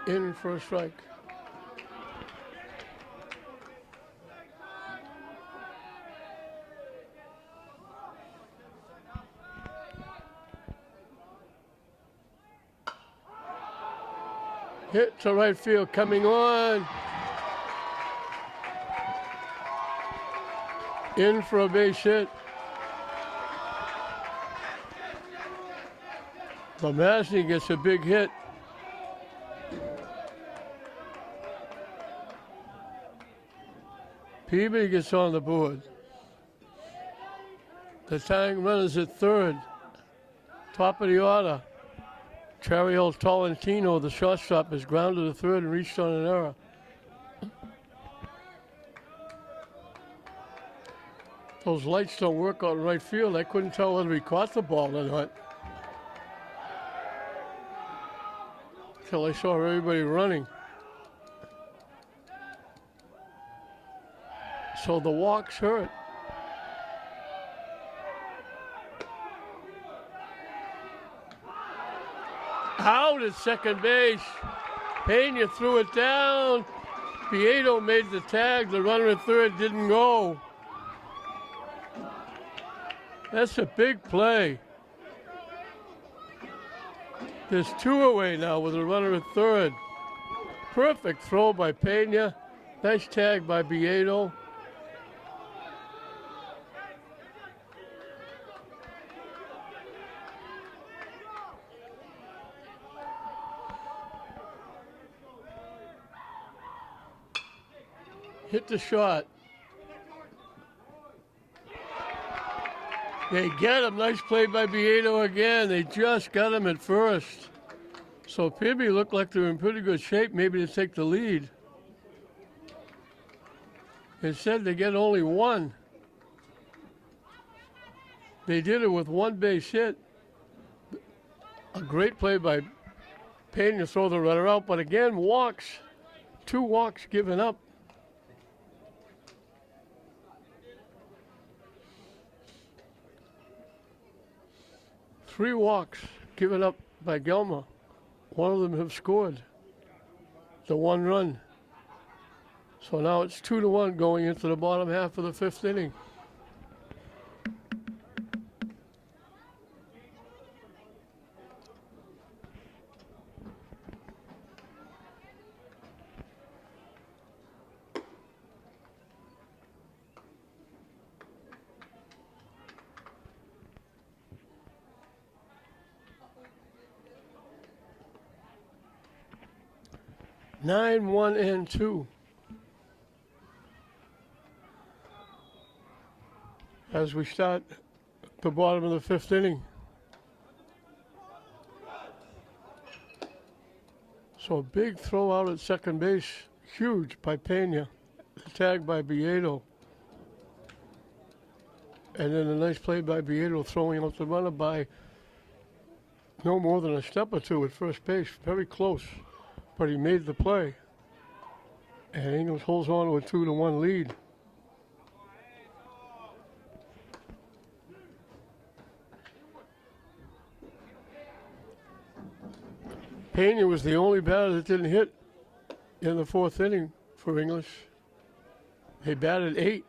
In for a strike. Hit to right field, coming on. In for a base hit. Lemassey gets a big hit. Peabody gets on the board. The tying runners at third. Top of the order. Chariel Tolentino, the shortstop, is grounded to third and reached on an error. Those lights don't work on right field. I couldn't tell whether he caught the ball or not until I saw everybody running. So the walks hurt. Out at second base. Pena threw it down. Pietro made the tag. The runner at third didn't go. That's a big play. There's 2 away now with a runner at third. Perfect throw by Pena. Nice tag by Pietro. Hit the shot. They get him. Nice play by Pietro again. They just got him at first. So Peabody looked like they're in pretty good shape, maybe to take the lead. Instead, they get only 1. They did it with 1 base hit. A great play by Pena to throw the runner out, but again, walks. 2 walks given up. Three walks given up by Gelma. 1 of them have scored the 1 run. So now it's 2-1 going into the bottom half of the 5th inning. Nine, 1, and 2. As we start the bottom of the 5th inning. So a big throw out at second base, huge by Pena. tag by Beato. And then a nice play by Beato throwing out the runner by no more than a step or two at first base. Very close, but he made the play. And Ingles holds on to a 2-1 lead. Pena was the only batter that didn't hit in the fourth inning for English. They batted 8.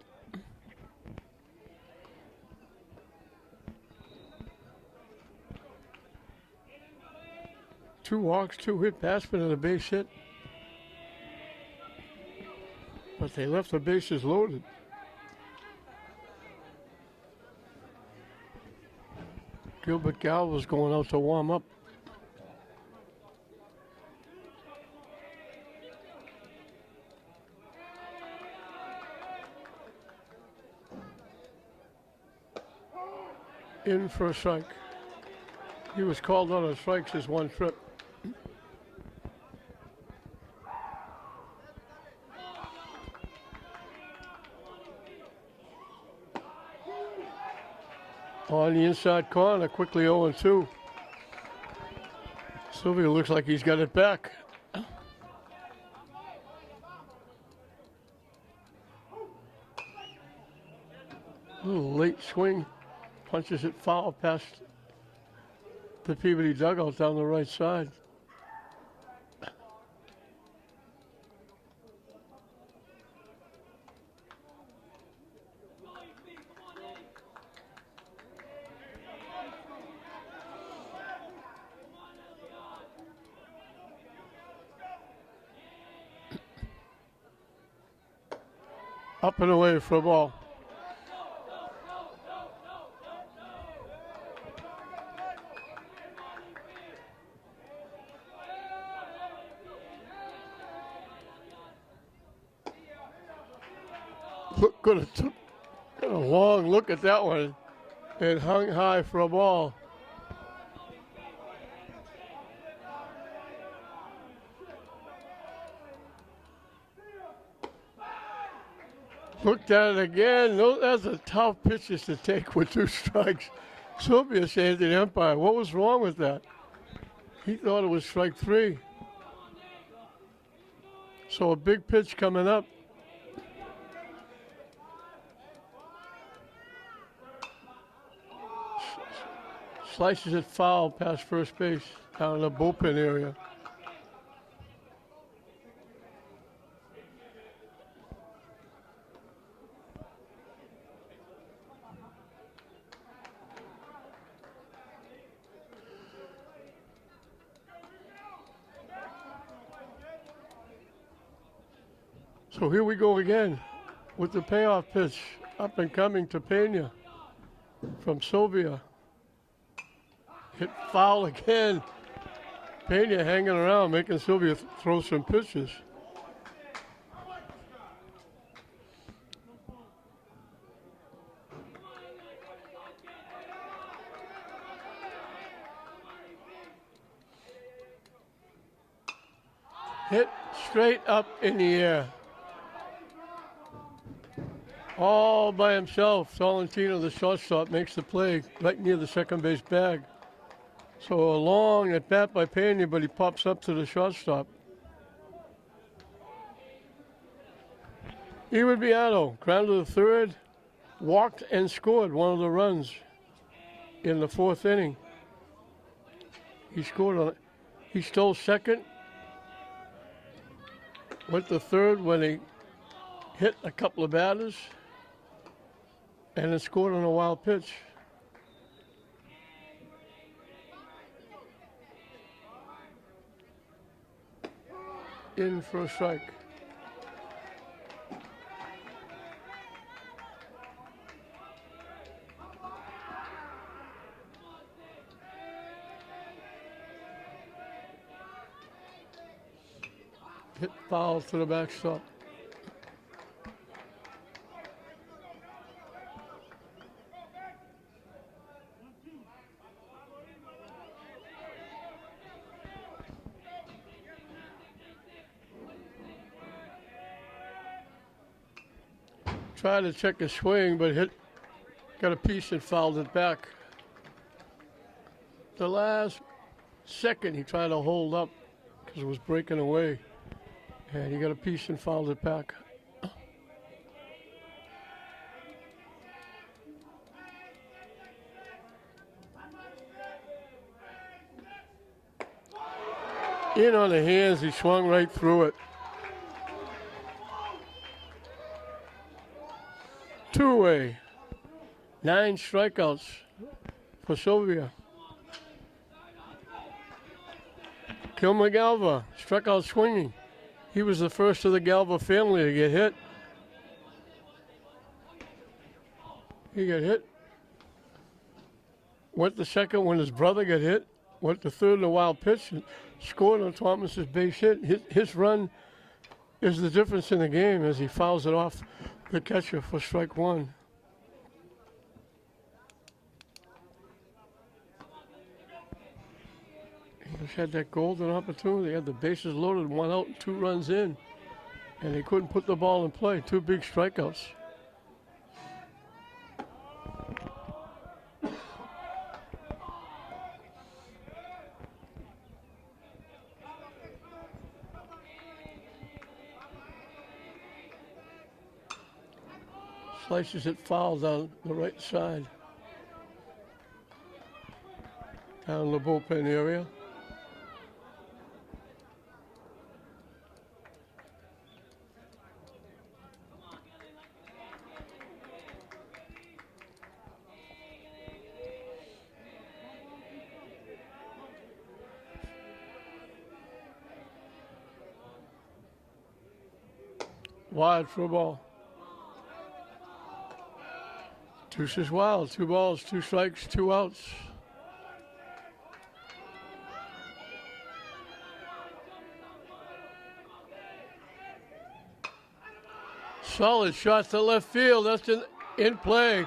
Two walks, 2 hit batsmen, and a base hit. But they left the bases loaded. Gilbert Gal was going out to warm up. In for a strike. He was called out on strikes his one trip. On the inside corner, quickly 0-2. Sylvia looks like he's got it back. Little late swing. Punches it foul past the Peabody dugout down the right side. Up and away for a ball. Took a long look at that one and hung high for a ball. Looked at it again. That's a tough pitches to take with 2 strikes. Sylvia saying to the umpire, what was wrong with that? He thought it was strike 3. So a big pitch coming up. Slices it foul past first base down in the bullpen area. So here we go again with the payoff pitch. Up and coming to Pena from Sylvia. Hit foul again. Pena hanging around, making Sylvia throw some pitches. Hit straight up in the air. All by himself. Tolentino, the shortstop, makes the play right near the second base bag. So a long at bat by Pena, but he pops up to the shortstop. Ewan Beato, grounded to third, walked and scored one of the runs in the fourth inning. He scored on it. He stole second, went to third when he hit a couple of batters, and then scored on a wild pitch. In for a strike. Hit foul to the backstop. Tried to check his swing, but got a piece and fouled it back. The last second, he tried to hold up because it was breaking away. And he got a piece and fouled it back. In on the hands, he swung right through it. Two-way. 9 strikeouts for Sylvia. Kilmer Galva struck out swinging. He was the first of the Galva family to get hit. He got hit. Went to second when his brother got hit. Went to third in a wild pitch and scored on Thomas's base hit. His run is the difference in the game as he fouls it off the catcher for strike one. He just had that golden opportunity. They had the bases loaded, 1 out and 2 runs in. And they couldn't put the ball in play. 2 big strikeouts. Slices it foul down the right side. Down the bullpen area. Wide for a ball. Deuces wild. 2 balls, 2 strikes, 2 outs. Solid shot to left field. That's in play.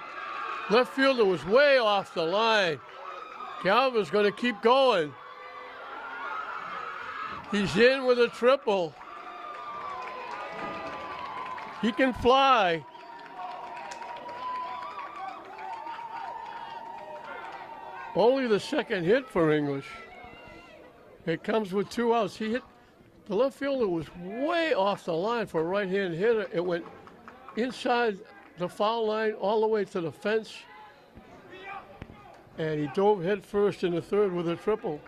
Left fielder was way off the line. Galva's going to keep going. He's in with a triple. He can fly. Only the second hit for English. It comes with 2 outs. He hit, the left fielder was way off the line for a right-hand hitter. It went inside the foul line all the way to the fence. And he dove head first in the third with a triple.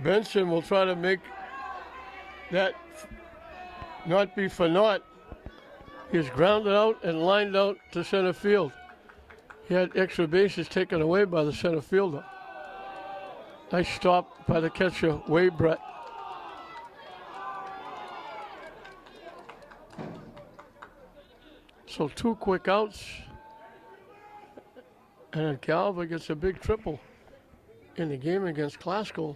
Benson will try to make that not be for naught. He's grounded out and lined out to center field. He had extra bases taken away by the center fielder. Nice stop by the catcher, Wade Brett. So 2 quick outs. And then Galva gets a big triple in the game against Glasgow.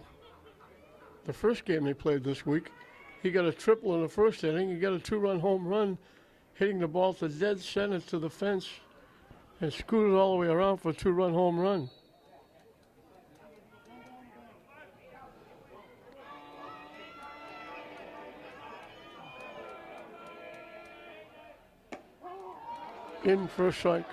The first game they played this week. He got a triple in the first inning. He got a 2-run home run, hitting the ball to dead center to the fence. And scooted all the way around for a 2-run home run. In for a strike.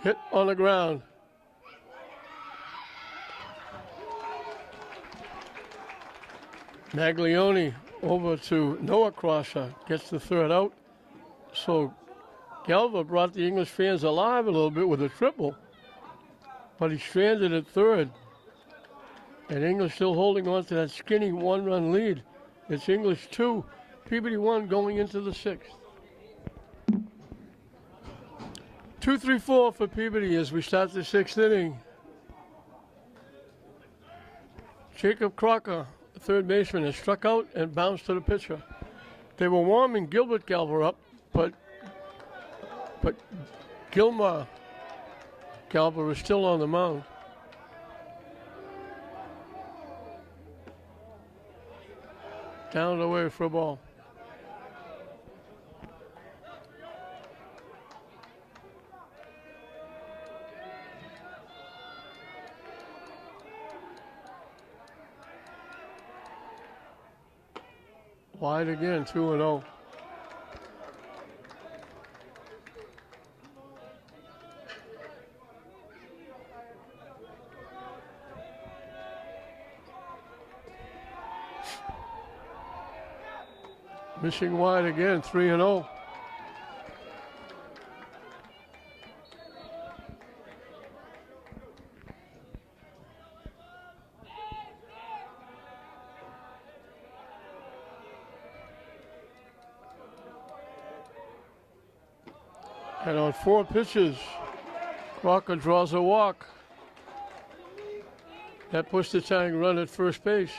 Hit on the ground. Maglione over to Noah Crosser, gets the 3rd out. So Galva brought the English fans alive a little bit with a triple, but he stranded at 3rd. And English still holding on to that skinny 1-run lead. It's English 2, Peabody 1 going into the 6th. 2-3-4 for Peabody as we start the 6th inning. Jacob Crocker, the third baseman, has struck out and bounced to the pitcher. They were warming Gilbert Galva up, but Gilmar Galva was still on the mound. Down the way for a ball. Wide again, 2-0. Missing wide again, 3-0. And on 4 pitches, Crocker draws a walk. That puts the tying run at first base.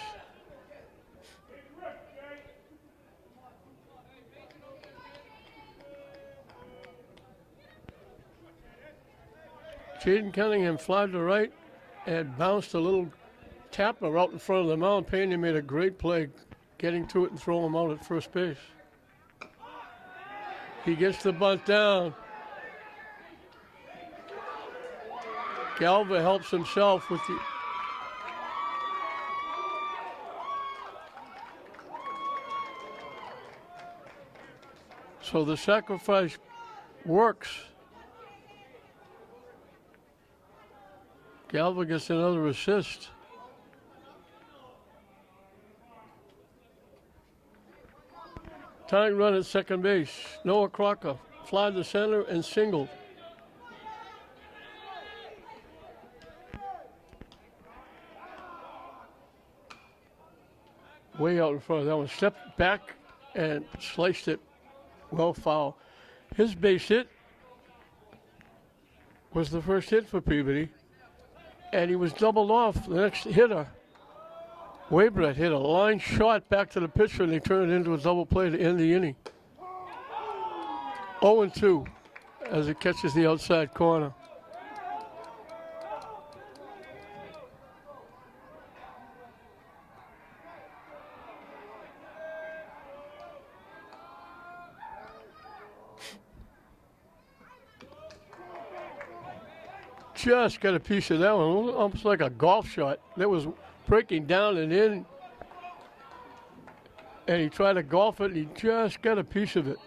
Jaden Cunningham flied to right and bounced a little tapper out in front of the mound. Pena made a great play getting to it and throwing him out at first base. He gets the bunt down. Galva helps himself with the... So the sacrifice works. Galva gets another assist. Tying run at second base. Noah Crocker fly to center and singled. Way out in front of that one. Stepped back and sliced it well foul. His base hit was the first hit for Peabody. And he was doubled off. The next hitter, Waybrett, hit a line shot back to the pitcher, and they turned it into a double play to end the inning. 0-2 as it catches the outside corner. Just got a piece of that one, almost like a golf shot. That was breaking down and in, and he tried to golf it, and he just got a piece of it.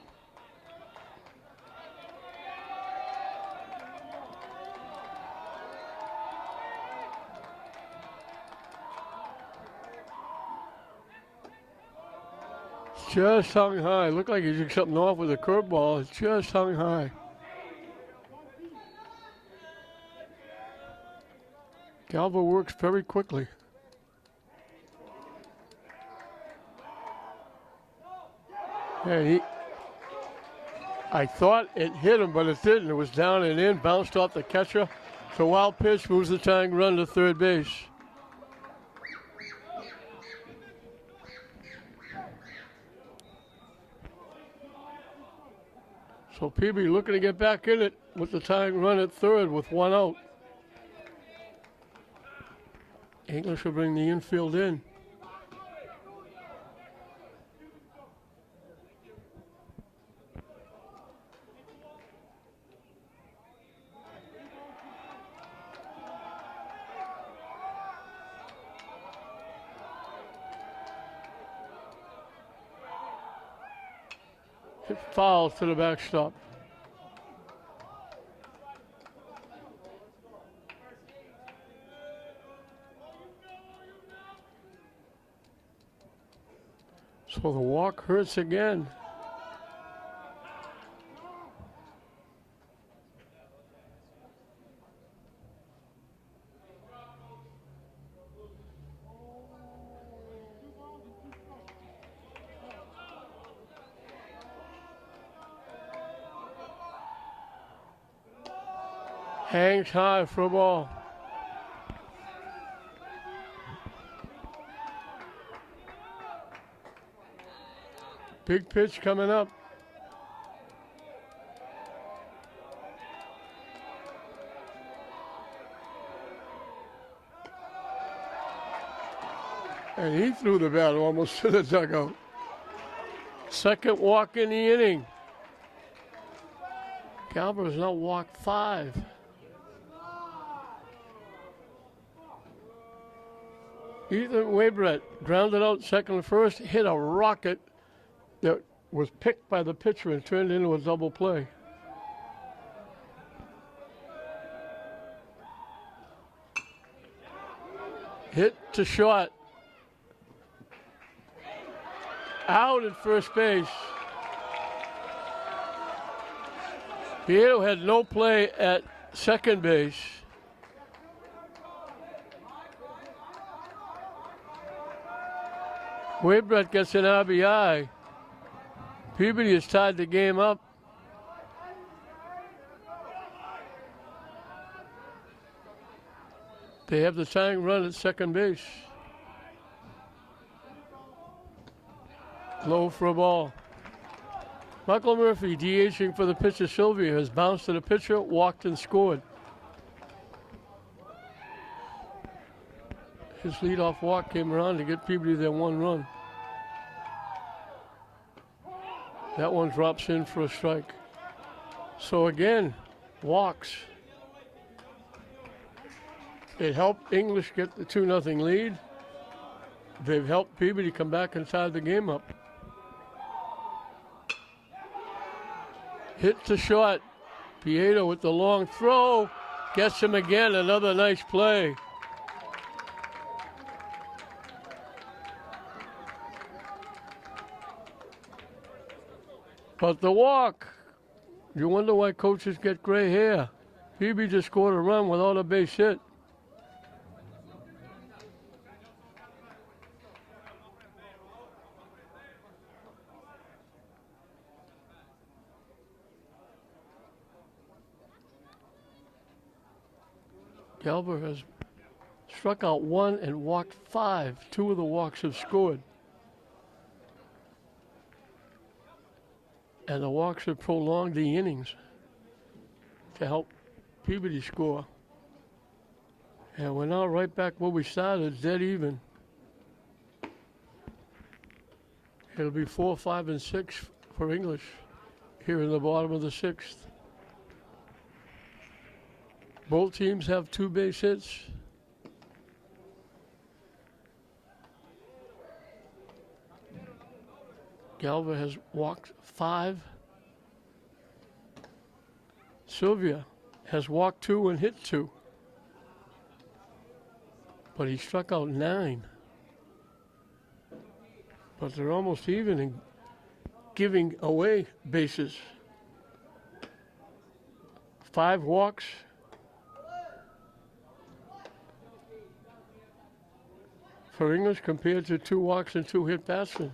Just hung high. Looked like he took something off with a curveball. It just hung high. Galva works very quickly. And I thought it hit him, but it didn't. It was down and in, bounced off the catcher. So wild pitch moves the tying run to third base. So Peabody looking to get back in it with the tying run at third with 1 out. English will bring the infield in. Hit foul to the backstop. So the walk hurts again. Hangs high for a ball. Big pitch coming up. And he threw the bat almost to the dugout. Second walk in the inning. Galbra's now walked 5. Ethan Waybrett grounded out second and first, hit a rocket that was picked by the pitcher and turned into a double play. Hit to short. Out at first base. Peabody had no play at second base. Waybrecht gets an RBI. Peabody has tied the game up. They have the tying run at second base. Low for a ball. Michael Murphy, DHing for the pitcher Sylvia, has bounced to the pitcher, walked and scored. His leadoff walk came around to get Peabody their one run. That one drops in for a strike. So again, walks. It helped English get the 2-0 lead. They've helped Peabody come back and tie the game up. Hit to short. Pietro with the long throw. Gets him again. Another nice play. But the walk. You wonder why coaches get gray hair. Peabody just scored a run without a base hit. Galver has struck out 1 and walked 5. 2 of the walks have scored. And the walks have prolonged the innings to help Peabody score. And we're now right back where we started, dead even. It'll be 4, 5, and 6 for English here in the bottom of the 6th. Both teams have 2 base hits. Galva has walked 5. Sylvia has walked 2 and hit 2. But he struck out 9. But they're almost even in giving away bases. 5 walks. For English compared to 2 walks and 2 hit batsmen.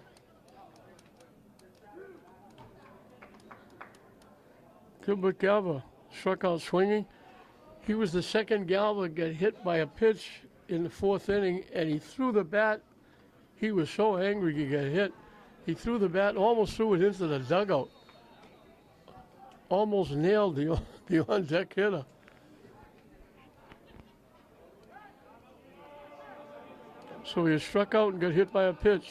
Gilbert Galva struck out swinging. He was the second Galva to get hit by a pitch in the 4th inning, and he threw the bat. He was so angry he got hit. He threw the bat, almost threw it into the dugout. Almost nailed the on-deck hitter. So he struck out and got hit by a pitch.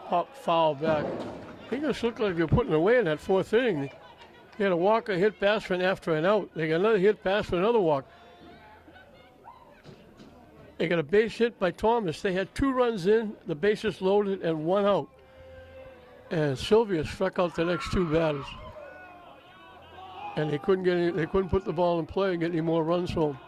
Pop foul back. He just looked like they were putting away in that 4th inning. He had a walk, a hit batsman after an out. They got another hit batsman, another walk. They got a base hit by Thomas. They had 2 runs in, the bases loaded, and 1 out. And Sylvia struck out the next 2 batters. And they couldn't put the ball in play and get any more runs home.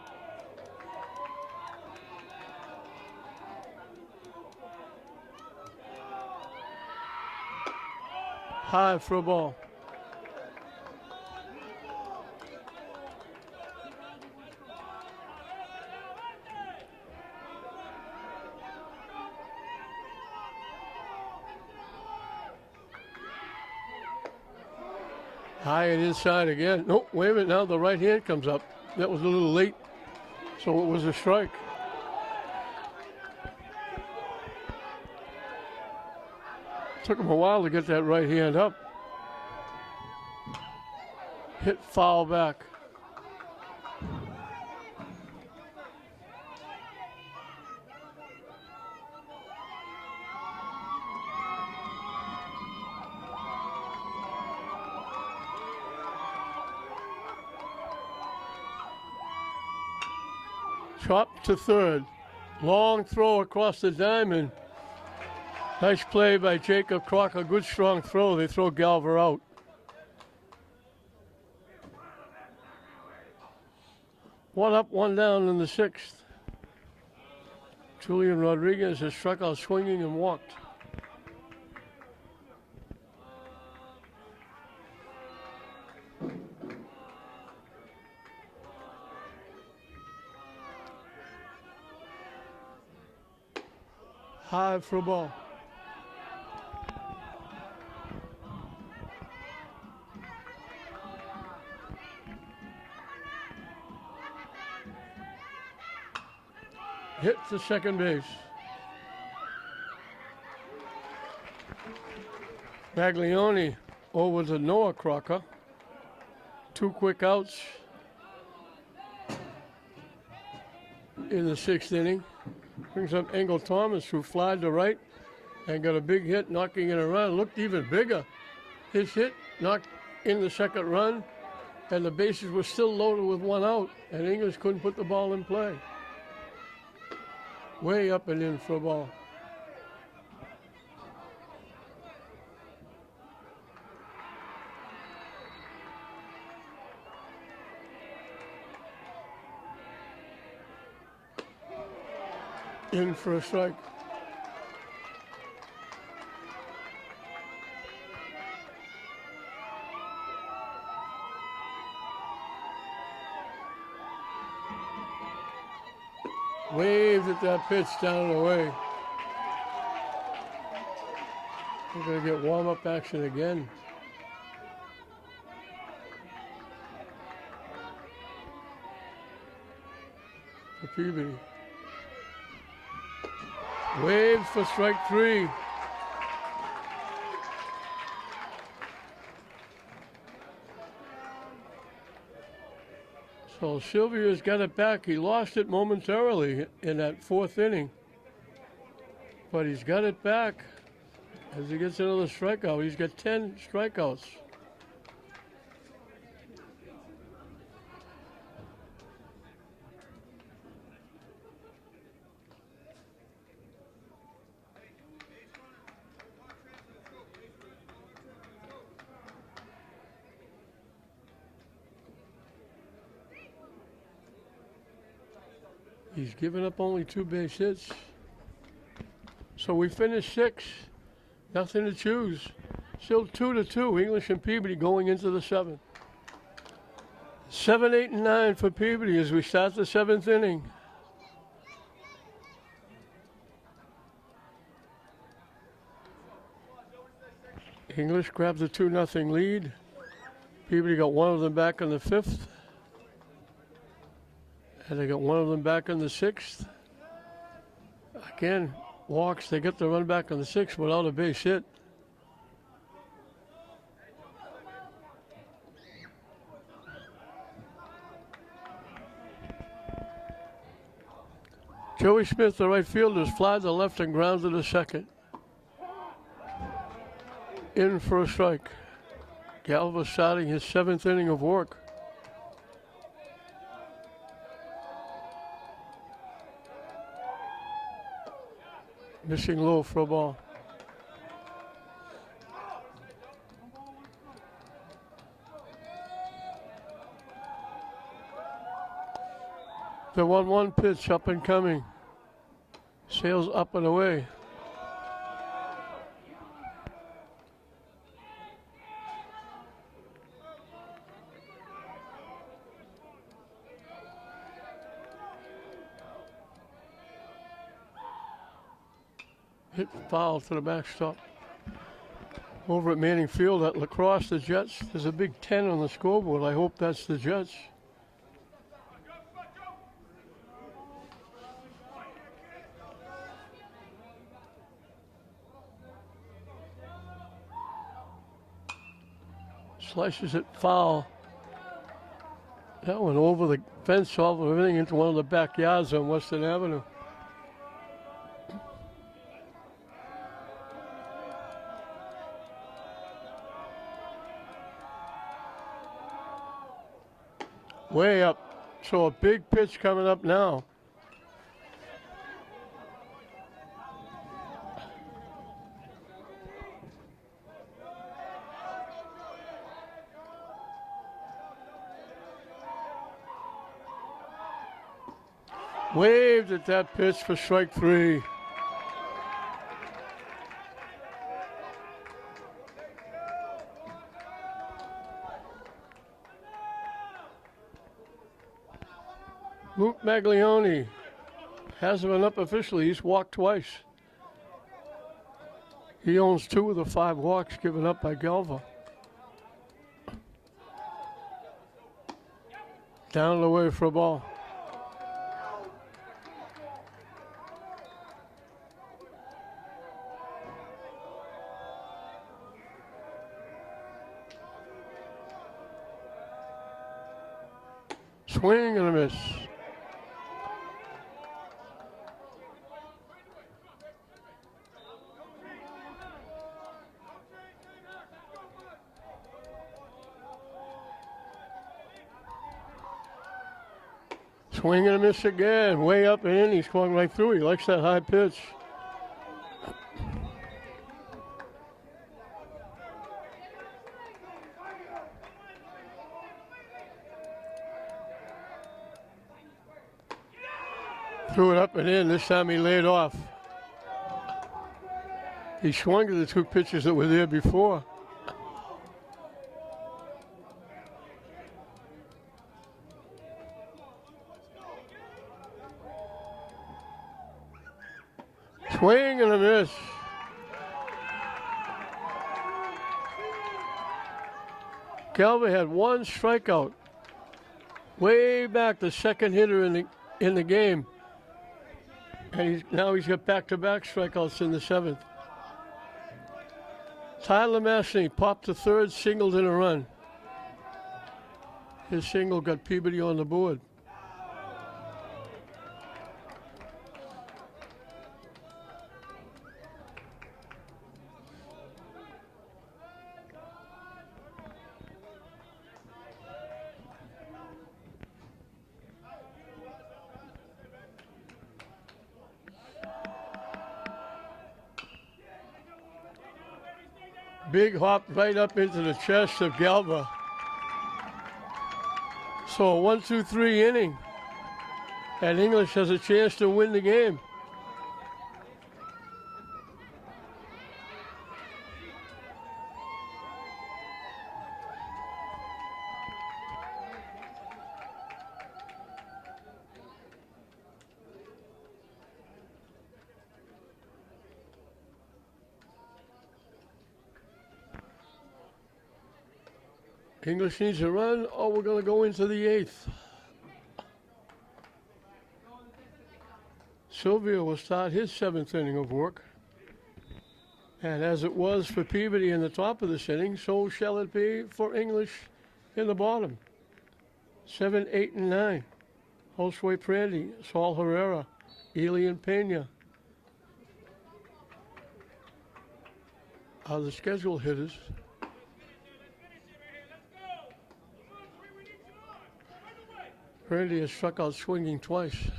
High for a ball. High and inside again. Nope, wait a minute, now the right hand comes up. That was a little late, so it was a strike. Took him a while to get that right hand up. Hit foul back. Chop to third. Long throw across the diamond. Nice play by Jacob Crocker. Good strong throw. They throw Galver out. One up, one down in the sixth. Julian Rodriguez has struck out swinging and walked. High for a ball. Hit to second base. Maglione over to Noah Crocker. 2 quick outs in the sixth inning. Brings up Engel Thomas, who flied to right and got a big hit, knocking it around. Looked even bigger. His hit knocked in the second run, and the bases were still loaded with 1 out, and English couldn't put the ball in play. Way up and in for a ball. In for a strike. Waved at that pitch down and away. We're going to get warm-up action again. For Peabody. Waved for strike 3. So Sylvia's got it back. He lost it momentarily in that 4th inning. But he's got it back as he gets another strikeout. He's got 10 strikeouts. He's given up only 2 base hits. So we finished 6. Nothing to choose. Still 2-2. English and Peabody going into the 7th. 7, 8, and 9 for Peabody as we start the 7th inning. English grabbed the 2-0 lead. Peabody got one of them back in the 5th. And they got one of them back in the 6th. Again, walks. They get the run back in the 6th without a base hit. Joey Smith, the right fielder, is fly to left and grounded to second. In for a strike. Galva starting his 7th inning of work. Missing low for a ball. The 1-1 pitch up and coming. Sails up and away. Hit foul to the backstop. Over at Manning Field at Lacrosse, the Jets. There's a big 10 on the scoreboard. I hope that's the Jets. Slices it foul. That went over the fence, off of everything into one of the backyards on Western Avenue. Way up. So a big pitch coming up now. Waved at that pitch for strike 3. Luke Maglione hasn't been up officially. He's walked twice. He owns 2 of the 5 walks given up by Galva. Down and away for a ball. Swing and a miss. Swing and a miss again. Way up and in. He's swung right through. He likes that high pitch. Threw it up and in. This time he laid off. He swung to the 2 pitches that were there before. Swing and a miss. Galva had 1 strikeout. Way back, the second hitter in the game. And now he's got back-to-back strikeouts in the 7th. Tyler Massey popped to third, singled in a run. His single got Peabody on the board. Big hop right up into the chest of Galva. So a 1-2-3 inning. And English has a chance to win the game. English needs a run, or we're going to go into the 8th. Sylvia will start his 7th inning of work. And as it was for Peabody in the top of this inning, so shall it be for English in the bottom. 7, 8, and 9. Josue Prandy, Saul Herrera, Elian Pena are the scheduled hitters. Prandy has struck out swinging twice.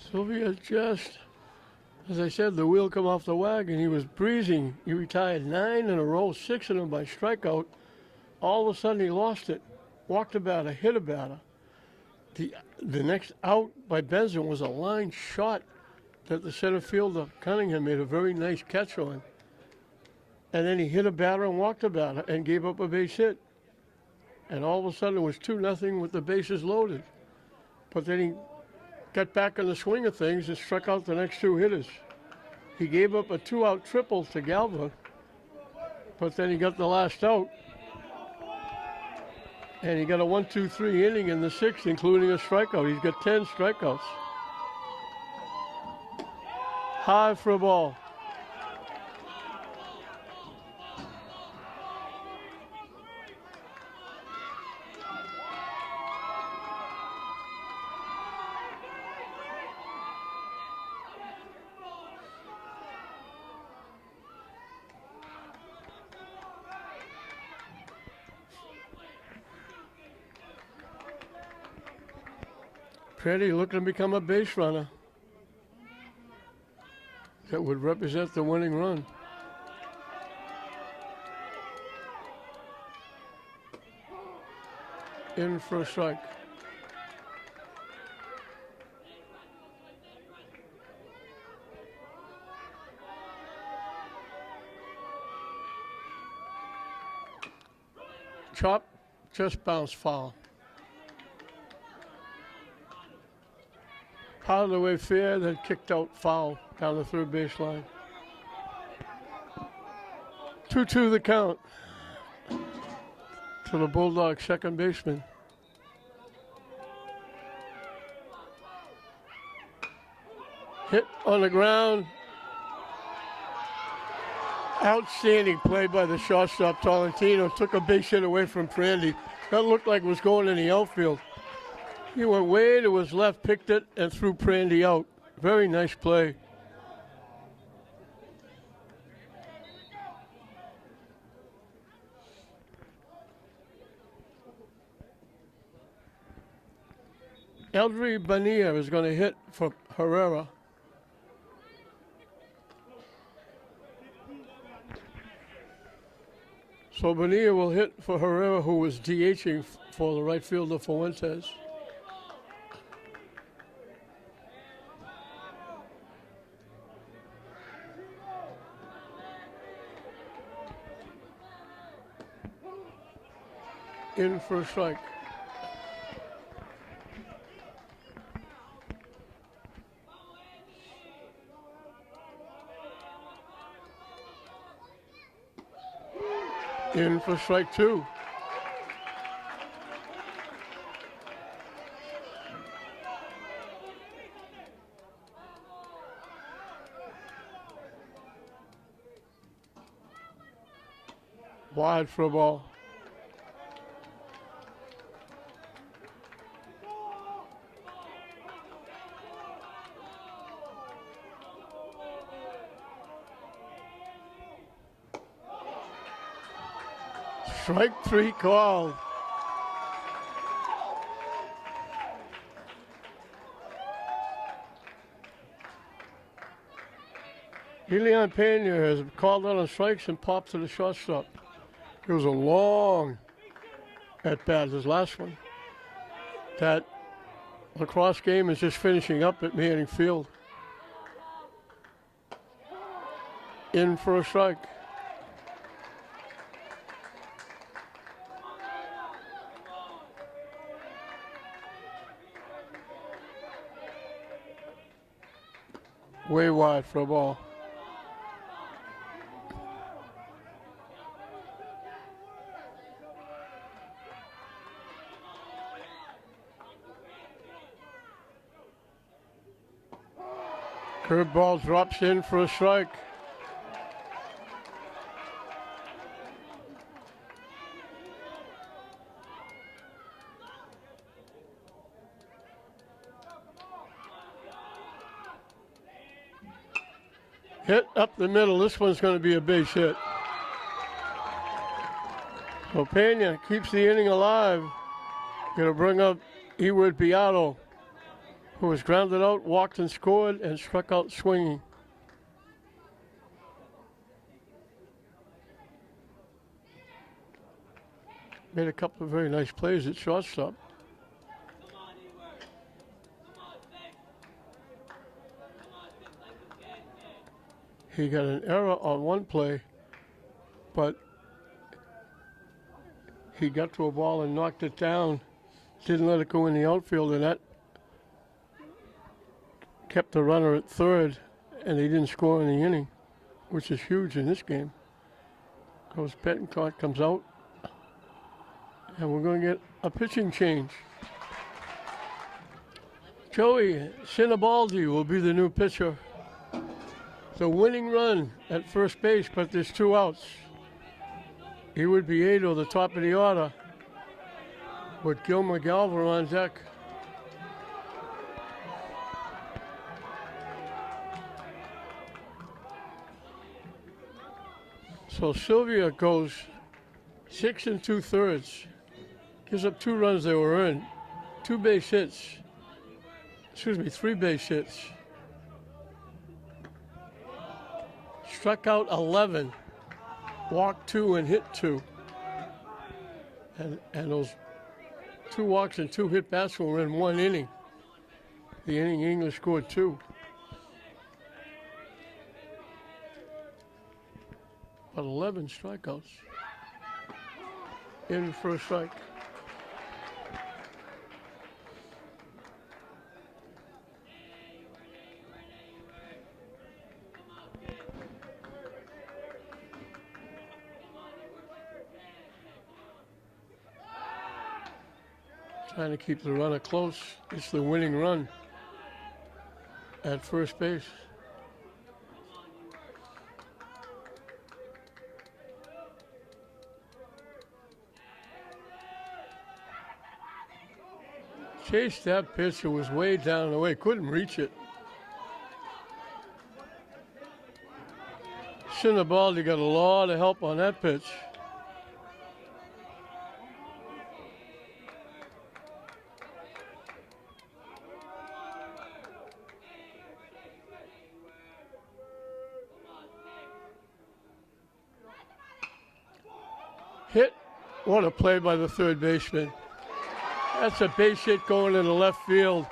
Sylvia just, as I said, the wheel come off the wagon. He was breezing. He retired 9 in a row, 6 of them by strikeout. All of a sudden he lost it. Walked a batter, hit a batter. The next out by Benson was a line shot that the center fielder, Cunningham, made a very nice catch on. And then he hit a batter and walked a batter and gave up a base hit. And all of a sudden it was 2-0 with the bases loaded. But then he got back in the swing of things and struck out the next 2 hitters. He gave up a 2-out triple to Galva, but then he got the last out. And he got a 1-2-3 inning in the 6th, including a strikeout. He's got 10 strikeouts. High for a ball. Peabody looking to become a base runner that would represent the winning run. In for a strike. Chop, just bounced foul. Part of the way fair, then kicked out foul down the third baseline. 2-2 the count to the Bulldogs' second baseman. Hit on the ground. Outstanding play by the shortstop, Tolentino. Took a base hit away from Peabody. That looked like it was going in the outfield. He went way to his left, picked it, and threw Peabody out. Very nice play. Eldry Bonilla is going to hit for Herrera. So Bonilla will hit for Herrera, who was DHing for the right fielder Fuentes. In for a strike. In for strike two. Wide for a ball. Strike three called. Elian Pena has called out on strikes and popped to the shortstop. It was a long at bat, his last one. That lacrosse game is just finishing up at Manning Field. In for a strike. Way wide for a ball. Curveball drops in for a strike. Hit up the middle. This one's going to be a base hit. So Pena keeps the inning alive. Going to bring up Eward Beato, who was grounded out, walked and scored, and struck out swinging. Made a couple of very nice plays at shortstop. He got an error on one play, but he got to a ball and knocked it down. Didn't let it go in the outfield, and that kept the runner at third, and he didn't score in the inning, which is huge in this game. Goes Betancourt, comes out, and we're going to get a pitching change. Joey Sinibaldi will be the new pitcher. The winning run at first base, but there's two outs. He would be Ado, the top of the order, with Gilmer Galver on deck. So Sylvia goes 6 2/3, gives up 2 runs they were earned, 2 base hits, 3 base hits. Struck out 11, walked 2 and hit 2. And those 2 walks and 2 hit batsmen were in 1 inning. The inning English scored 2. But 11 strikeouts in first strike. Trying to keep the runner close. It's the winning run at first base. Chased that pitch. It was way down the way. Couldn't reach it. Sinabaldi got a lot of help on that pitch. Hit. What a play by the third baseman. That's a base hit going into left field.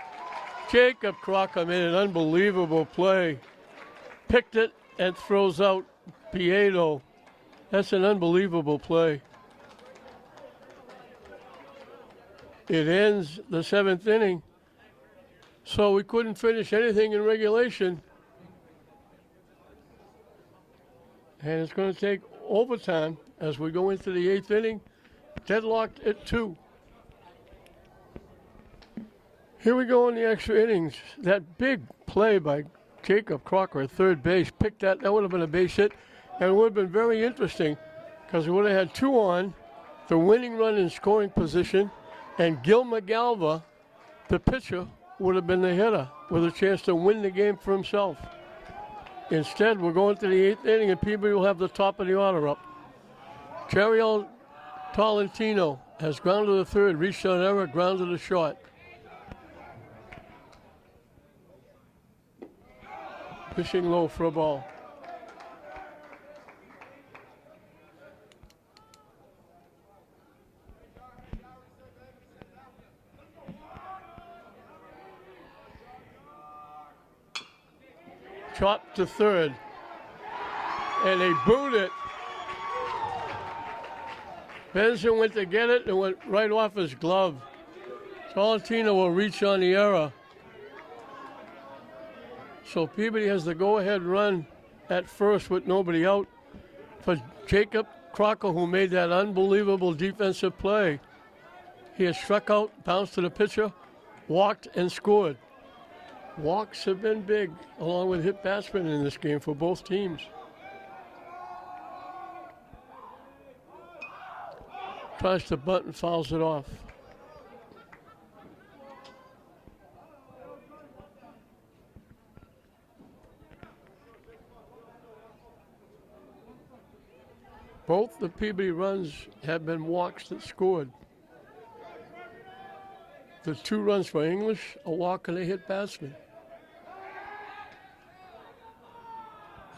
Jacob Crocker made an unbelievable play. Picked it and throws out Peabody. That's an unbelievable play. It ends the 7th inning. So we couldn't finish anything in regulation. And it's going to take overtime as we go into the 8th inning. Deadlocked at 2. Here we go in the extra innings. That big play by Jacob Crocker at third base, picked that. That would have been a base hit. And it would have been very interesting because we would have had 2 on, the winning run in scoring position, and Gil McGalva, the pitcher, would have been the hitter with a chance to win the game for himself. Instead, we're going to the 8th inning, and Peabody will have the top of the order up. Chariel Tolentino has grounded the third, reached on error, grounded the short. Pitching low for a ball. Chopped to third. And they booed it. Benson went to get it and went right off his glove. Tolentino will reach on the error. So Peabody has the go-ahead run at first with nobody out for Jacob Crocker, who made that unbelievable defensive play. He has struck out, bounced to the pitcher, walked, and scored. Walks have been big, along with hit batsmen in this game for both teams. Tries to bunt and fouls it off. Both the Peabody runs have been walks that scored. The 2 runs for English, a walk and a hit batsman.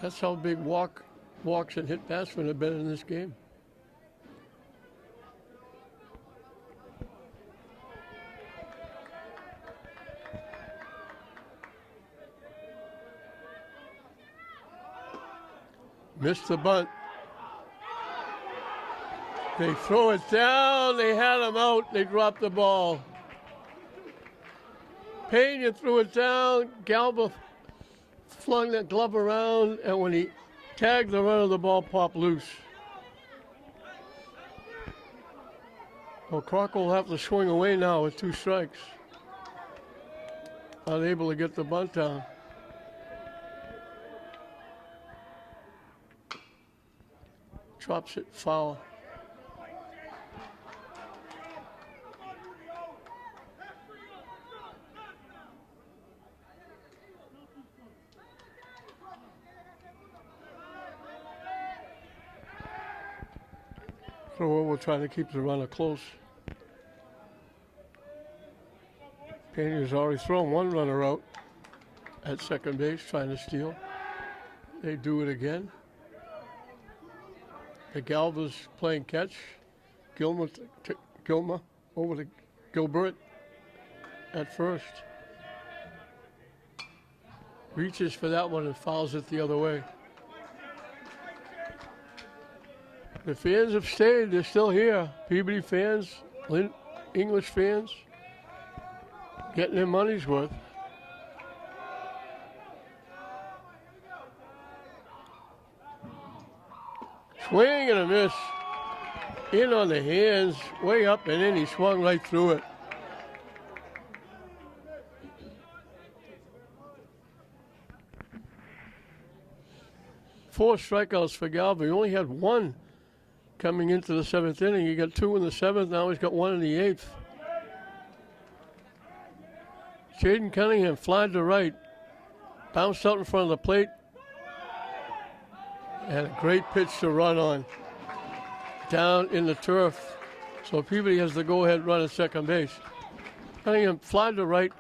That's how big walks and hit batsmen have been in this game. Missed the bunt. They throw it down. They had him out. They dropped the ball. Pena threw it down. Galba flung that glove around, and when he tagged the runner, the ball popped loose. Well, Crocker will have to swing away now with 2 strikes. Unable to get the bunt down. Drops it foul. So we're trying to keep the runner close. Peabody's already thrown one runner out at second base trying to steal. They do it again. The Galva's playing catch. Gilmer over to Gilbert at first. Reaches for that one and fouls it the other way. The fans have stayed. They're still here. Peabody fans, English fans, getting their money's worth. Swing and a miss. In on the hands, way up, and then he swung right through it. Four strikeouts for Galva. He only had one coming into the seventh inning. He got two in the seventh. Now he's got one in the eighth. Jaden Cunningham flied to right. Bounced out in front of the plate. And a great pitch to run on. Down in the turf. So Peabody has the go-ahead run at second base. Cunningham flied to right.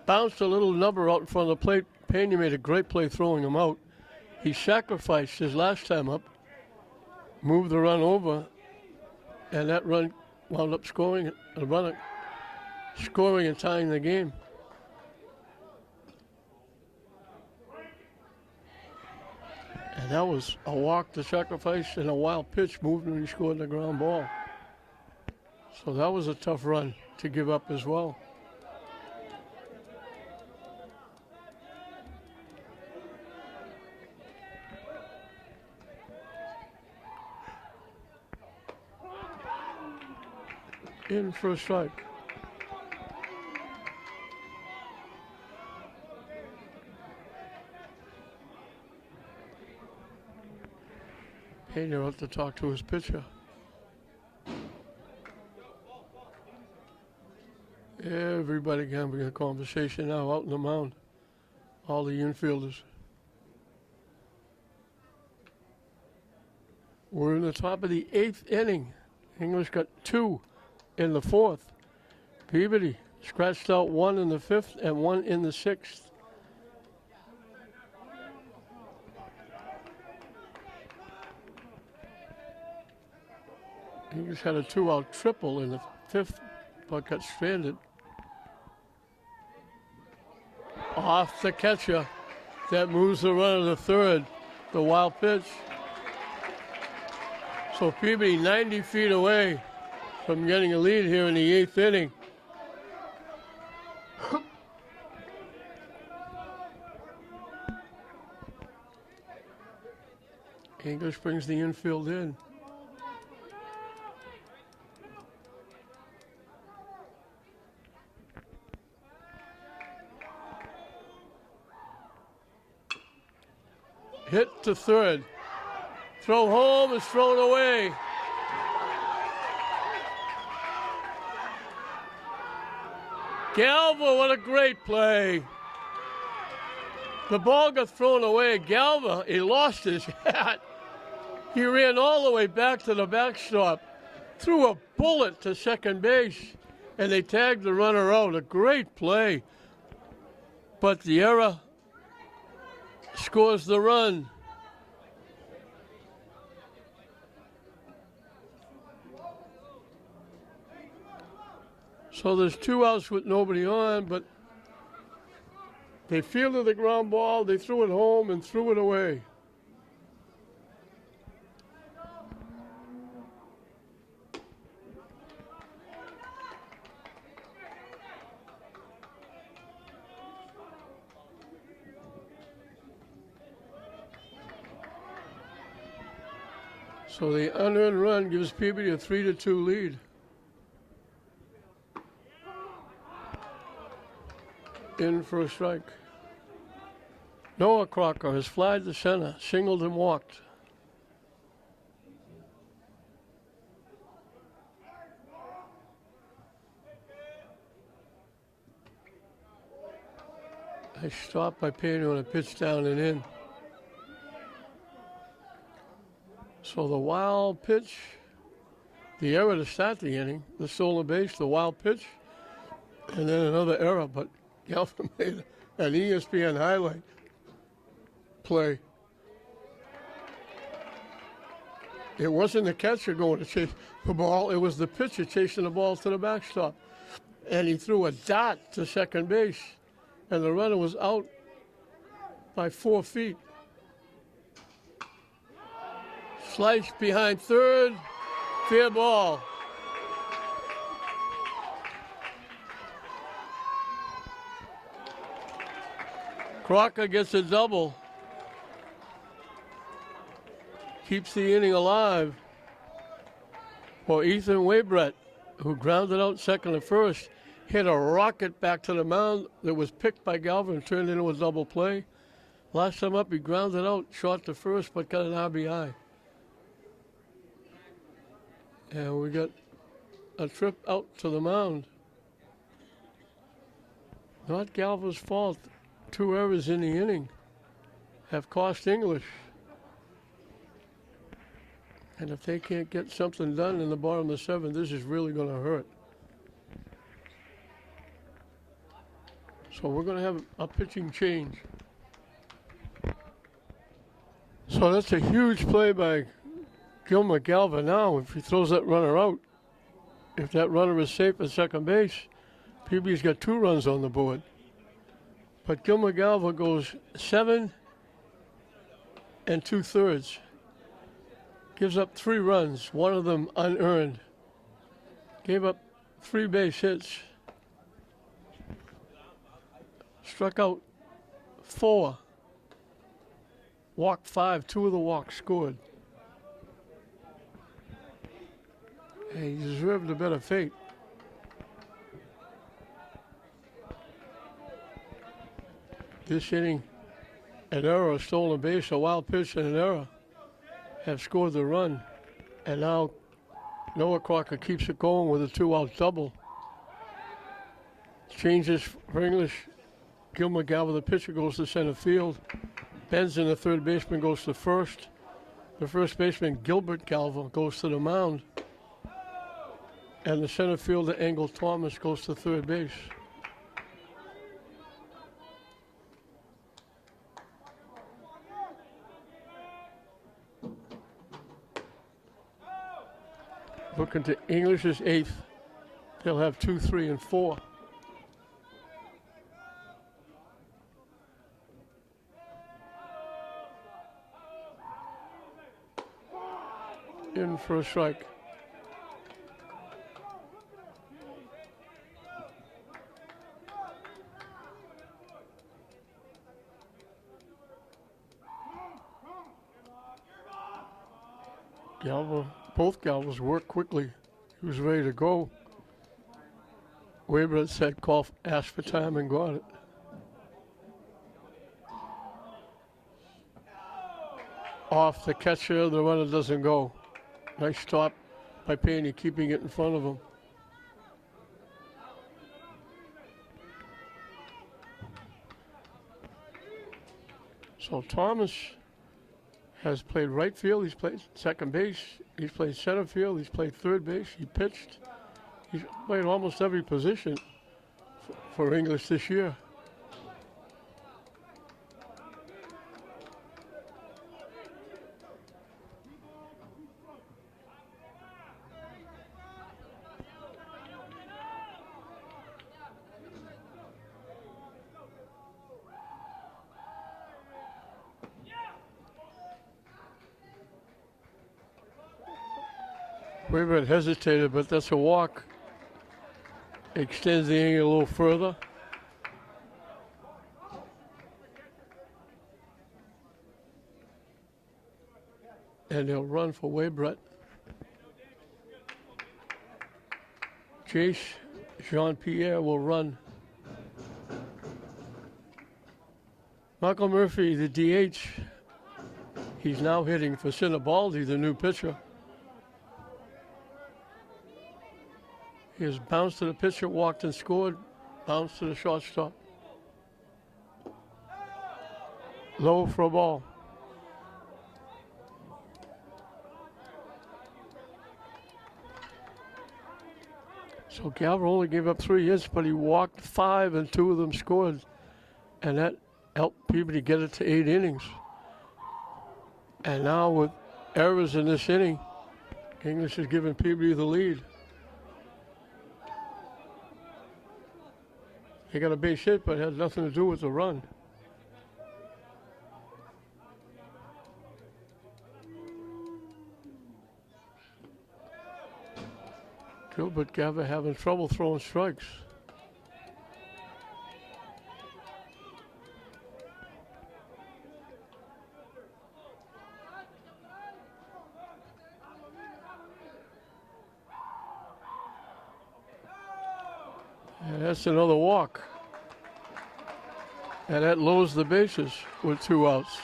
Bounced a little number out in front of the plate. Pena made a great play throwing him out. He sacrificed his last time up, moved the run over, and that run wound up scoring and tying the game. And that was a walk to sacrifice and a wild pitch moved when he scored the ground ball. So that was a tough run to give up as well. In for a strike. Pena out to talk to his pitcher. Everybody having a conversation now out in the mound. All the infielders. We're in the top of the eighth inning. English got two in the fourth. Peabody scratched out one in the fifth and one in the sixth. He just had a two-out triple in the fifth, but got stranded. Off the catcher. That moves the runner to third. The wild pitch. So Peabody 90 feet away from getting a lead here in the eighth inning. English brings the infield in. Hit to third. Throw home is thrown away. Galva, what a great play. The ball got thrown away. Galva, he lost his hat. He ran all the way back to the backstop, threw a bullet to second base, and they tagged the runner out. A great play. But the error scores the run. So there's two outs with nobody on, but they fielded the ground ball, they threw it home and threw it away. So the unearned run gives Peabody a 3-2 lead. In for a strike. Noah Crocker has flied to center, singled and walked. I stopped by Pena on a pitch down and in. So the wild pitch, the error to start the inning, the stolen base, the wild pitch, And then another error, but Galvin made an ESPN highlight play. It wasn't the catcher going to chase the ball, it was the pitcher chasing the ball to the backstop. And he threw a dot to second base, and the runner was out by 4 feet. Slice behind third, fair ball. Crocker gets a double. Keeps the inning alive for Ethan Waybrett, who grounded out second and first, hit a rocket back to the mound that was picked by Galvin and turned into a double play. Last time up, he grounded out, short to first, but got an RBI. And we got a trip out to the mound. Not Galvin's fault. 2 errors in the inning have cost English. And if they can't get something done in the bottom of the 7th, this is really going to hurt. So we're going to have a pitching change. So that's a huge play by Gilmer Galva now. If he throws that runner out, if that runner is safe at second base, Peabody's got 2 runs on the board. But Gilmer Galva goes 7 2/3. Gives up 3 runs, 1 of them unearned. Gave up 3 base hits. Struck out 4. Walked 5, 2 of the walks scored. And he deserved a better fate. This inning, an error, a stolen base, a wild pitch, and an error have scored the run. And now Noah Crocker keeps it going with a 2-out double. Changes for English. Gilmer Galva, the pitcher, goes to center field. Benson, the third baseman, goes to first. The first baseman, Gilbert Galva, goes to the mound. And the center fielder, Engel Thomas, goes to third base. Looking to English's 8th. They'll have 2, 3, and 4. In for a strike. Galva, both Galvas worked quickly. He was ready to go. Weber said, asked for time and got it. Off the catcher, the runner doesn't go. Nice stop by Payne, keeping it in front of him. So Thomas has played right field, he's played second base, he's played center field, he's played third base, he pitched. He's played almost every position for English this year. Weber hesitated, but that's a walk. Extends the inning a little further. And he'll run for Waybrett. Chase Jean-Pierre will run. Michael Murphy, the DH, he's now hitting for Sinibaldi, the new pitcher. He has bounced to the pitcher, walked and scored, bounced to the shortstop. Low for a ball. So Galver only gave up 3 hits, but he walked 5 and 2 of them scored. And that helped Peabody get it to 8 innings. And now with errors in this inning, English is giving Peabody the lead. They got a base hit, but it had nothing to do with the run. Gilbert Galver having trouble throwing strikes. And that's another walk. And that lowers the bases with 2 outs.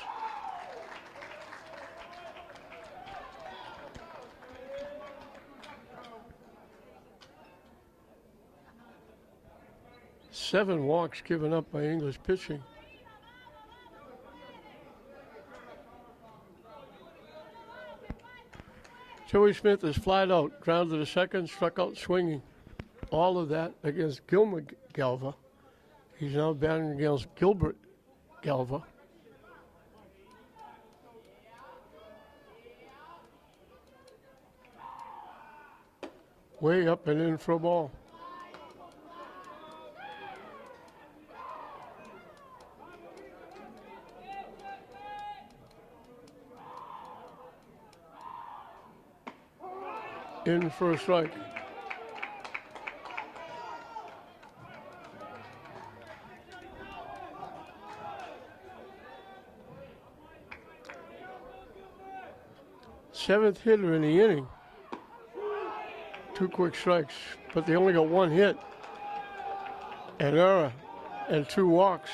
Seven walks given up by English pitching. Joey Smith is flat out, grounded to second, struck out swinging. All of that against Gilmer Galver. He's now batting against Gilbert Galver. Way up and in for a ball. In for a strike. Seventh hitter in the inning. 2 quick strikes, but they only got 1 hit, an error, and 2 walks.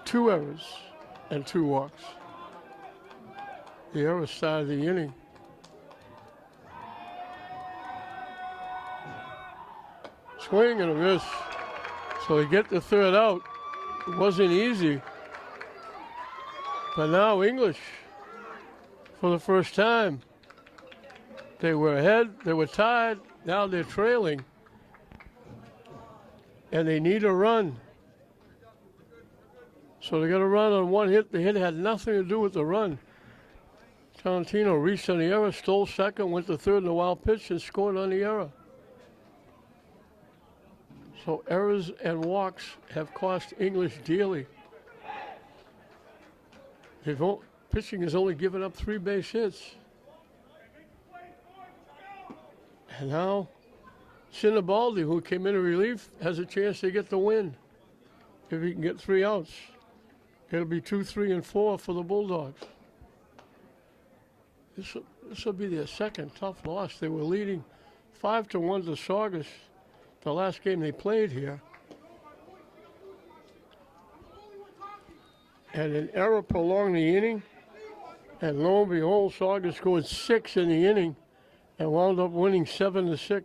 2 errors and 2 walks. The error started the inning. Swing and a miss. So they get the 3rd out. It wasn't easy. But now English, for the first time, they were ahead, they were tied, now they're trailing. And they need a run. So they got a run on 1 hit. The hit had nothing to do with the run. Tarantino reached on the error, stole second, went to third in a wild pitch, and scored on the error. So errors and walks have cost English dearly. Pitching has only given up 3 base hits. And now Sinibaldi, who came in relief, has a chance to get the win. If he can get 3 outs, it'll be 2, 3, and 4 for the Bulldogs. This will be their second tough loss. They were leading 5-1 to Saugus the last game they played here. And an error prolonged the inning. And lo and behold, Saugus scored 6 in the inning and wound up winning 7-6.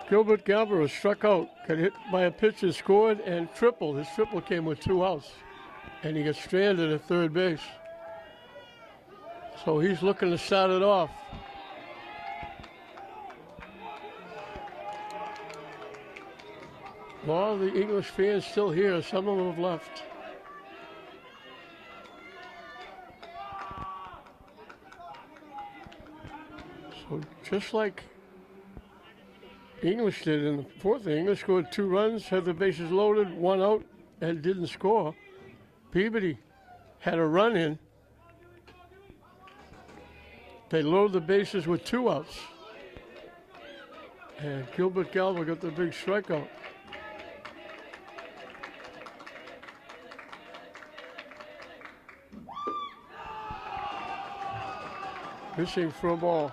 Gilbert Galver was struck out, got hit by a pitcher, scored, and tripled. His triple came with 2 outs. And he gets stranded at third base. So he's looking to start it off. A lot of the English fans still here. Some of them have left. So just like English did in the 4th inning, English scored 2 runs, had the bases loaded, 1 out, and didn't score. Peabody had a run in. They loaded the bases with 2 outs. And Gilbert Galver got the big strikeout. Missing for a ball.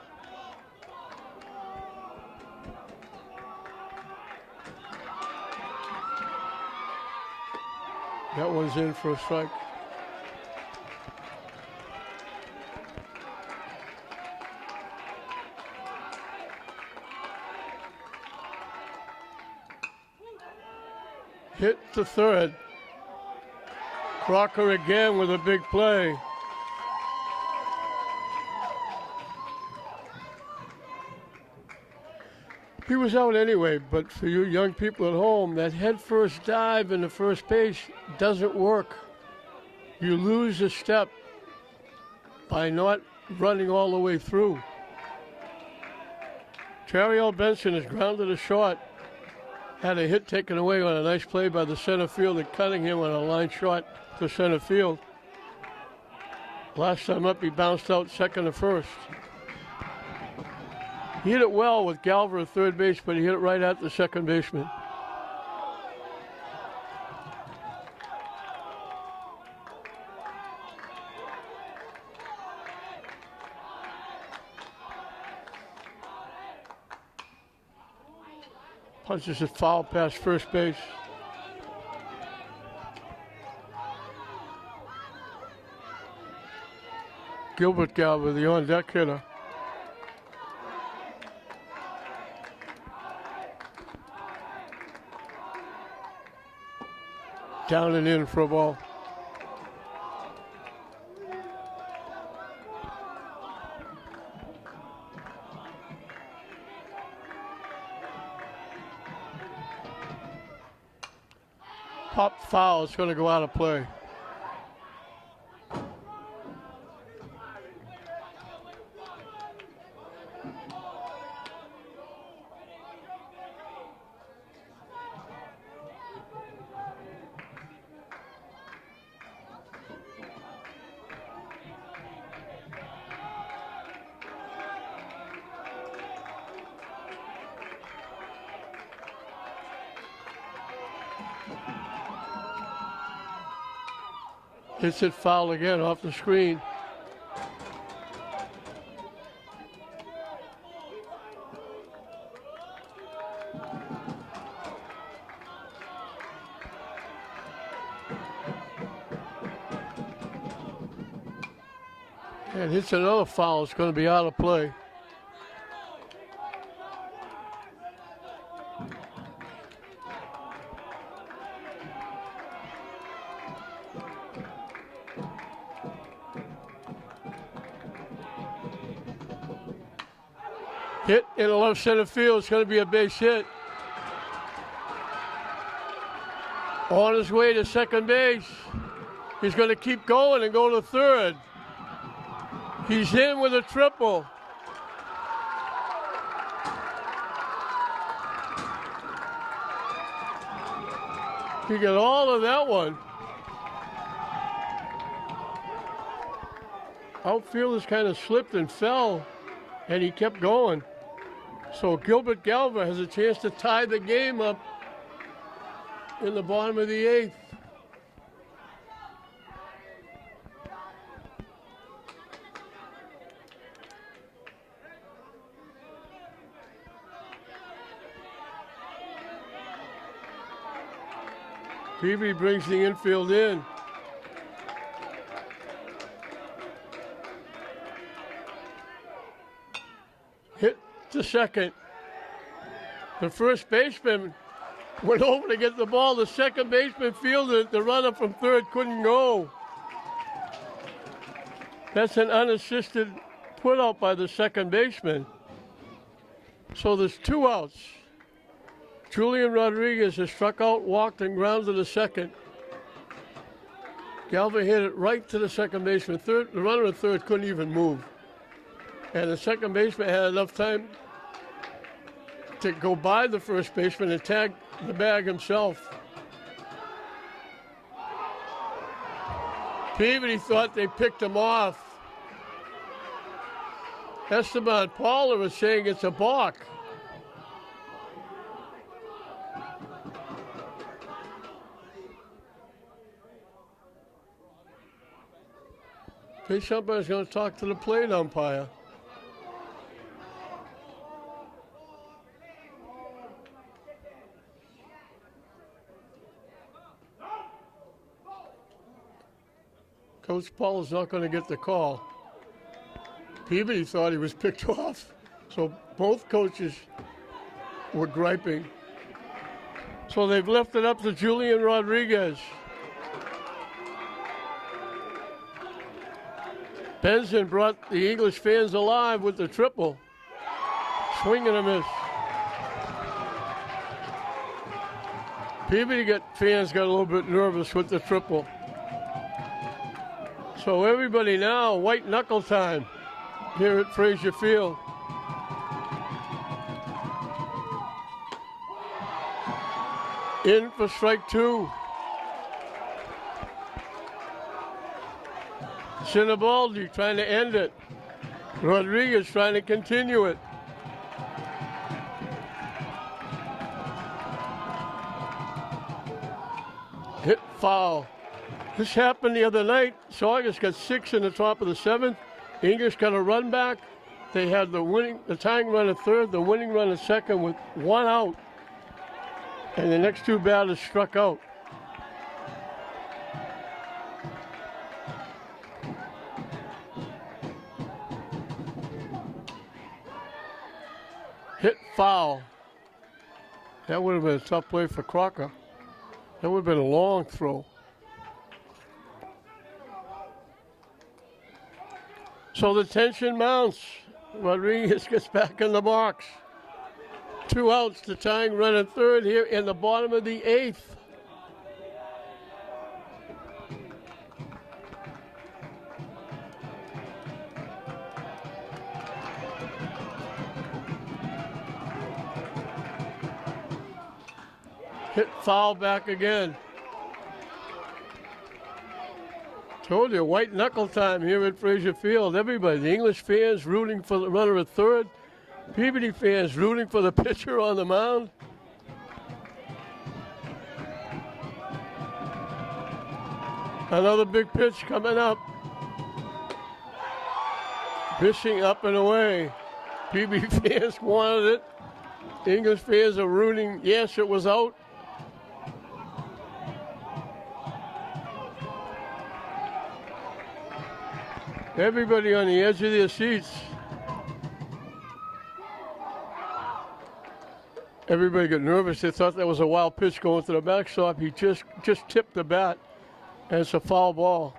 That one's in for a strike. Hit to third. Crocker again with a big play. He was out anyway, but for you young people at home, that head-first dive in the first base doesn't work. You lose a step by not running all the way through. Terriel Benson has grounded a short. Had a hit taken away on a nice play by the center fielder Cunningham on a line shot to center field. Last time up, he bounced out second to first. He hit it well with Galver at third base, but he hit it right at the second baseman. Punches it foul past first base. Gilbert Galver, the on-deck hitter. Down and in for a ball. Pop foul, it's going to go out of play. Hits it foul again off the screen. And hits another foul. It's going to be out of play. Hit in the left center field. It's going to be a base hit. On his way to second base. He's going to keep going and go to third. He's in with a triple. He got all of that one. Outfielders kind of slipped and fell, and he kept going. So Gilbert Galver has a chance to tie the game up in the bottom of the eighth. Peabody brings the infield in. Hit to second. The first baseman went over to get the ball. The second baseman fielded it. The runner from third couldn't go. That's an unassisted put out by the second baseman. So there's two outs. Julian Rodriguez has struck out, walked, and grounded to second. Galver hit it right to the second baseman. The runner at third couldn't even move. And the second baseman had enough time to go by the first baseman and tag the bag himself. Peabody thought they picked him off. Esteban Paula was saying it's a balk. Pitch umpire is going to talk to the plate umpire. Coach Paul is not going to get the call. Peabody thought he was picked off, so both coaches were griping. So they've left it up to Julian Rodriguez. Benson brought the English fans alive with the triple. Swing and a miss. Peabody fans got a little bit nervous with the triple. So everybody now, white knuckle time here at Frazier Field. In for strike two. Sinibaldi trying to end it. Rodriguez trying to continue it. Hit foul. This happened the other night. Saugus got 6 in the top of the 7th. English got a run back. They had the tying run at third, the winning run at second with 1 out. And the next 2 batters struck out. Hit foul. That would have been a tough play for Crocker. That would have been a long throw. So the tension mounts. Rodriguez gets back in the box. 2 outs, the tying run at third here in the bottom of the 8th. Hit foul back again. Told you, white knuckle time here at Frazier Field. Everybody, the English fans rooting for the runner at third. Peabody fans rooting for the pitcher on the mound. Another big pitch coming up. Pitching up and away. Peabody fans wanted it. English fans are rooting. Yes, it was out. Everybody on the edge of their seats. Everybody got nervous. They thought that was a wild pitch going to the backstop. He just tipped the bat, and it's a foul ball.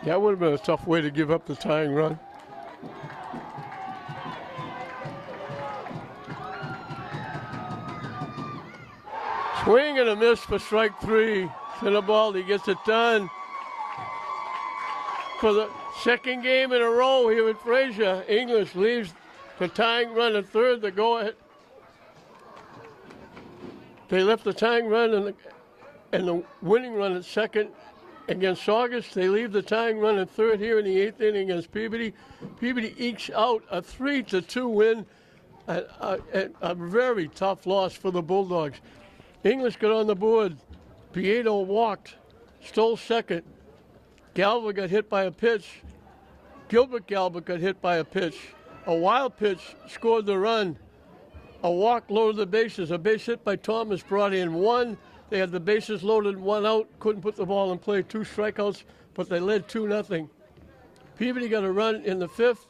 That would have been a tough way to give up the tying run. Swing and a miss for strike 3. Sinibaldi gets it done for the second game in a row here at Frazier. English leaves the tying run at third. The go-ahead. They left the tying run and the winning run at second against Saugus. They leave the tying run at third here in the 8th inning against Peabody. Peabody ekes out a 3-2 win. A very tough loss for the Bulldogs. English got on the board. Pietro walked, stole second. Galva got hit by a pitch. Gilbert Galva got hit by a pitch. A wild pitch scored the run. A walk loaded the bases. A base hit by Thomas brought in 1. They had the bases loaded, 1 out. Couldn't put the ball in play. 2 strikeouts, but they led 2-0. Peabody got a run in the 5th.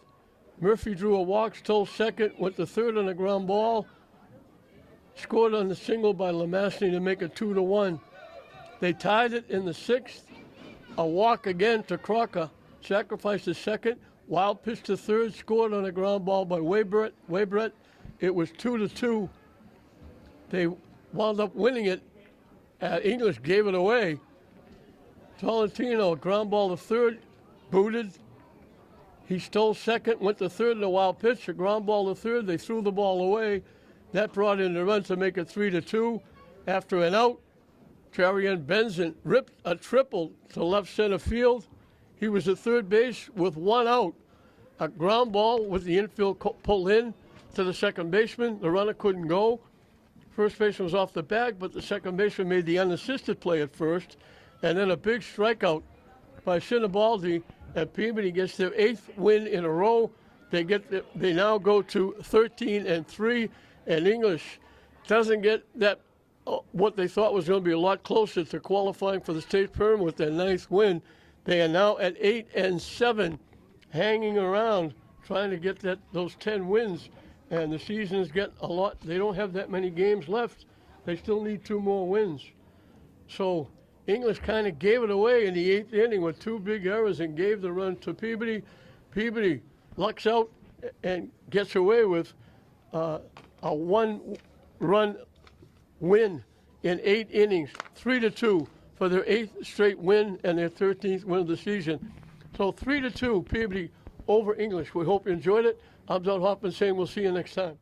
Murphy drew a walk, stole second, went to third on a ground ball. Scored on the single by Lemassny to make it 2-1. They tied it in the 6th. A walk again to Crocker. Sacrificed the second. Wild pitch to third. Scored on a ground ball by Waybrett. It was 2-2. They wound up winning it. English gave it away. Tolentino, ground ball to third. Booted. He stole second. Went to third in a wild pitch. A ground ball to third. They threw the ball away. That brought in the run to make it 3-2. After an out, Charian Benson ripped a triple to left center field. He was at third base with 1 out. A ground ball with the infield pulled in to the second baseman. The runner couldn't go. First baseman was off the bag, but the second baseman made the unassisted play at first. And then a big strikeout by Sinibaldi, and Peabody gets their 8th win in a row. They now go to 13-3, and English doesn't get that what they thought was going to be a lot closer to qualifying for the state tournament with their 9th win. They are now at 8-7, hanging around, trying to get those 10 wins. And the season is getting a lot. They don't have that many games left. They still need 2 more wins. So English kind of gave it away in the 8th inning with 2 big errors and gave the run to Peabody. Peabody lucks out and gets away with a 1-run win in 8 innings, 3-2 for their 8th straight win and their 13th win of the season. So 3-2, Peabody over English. We hope you enjoyed it. I'm Doug Hoffman saying we'll see you next time.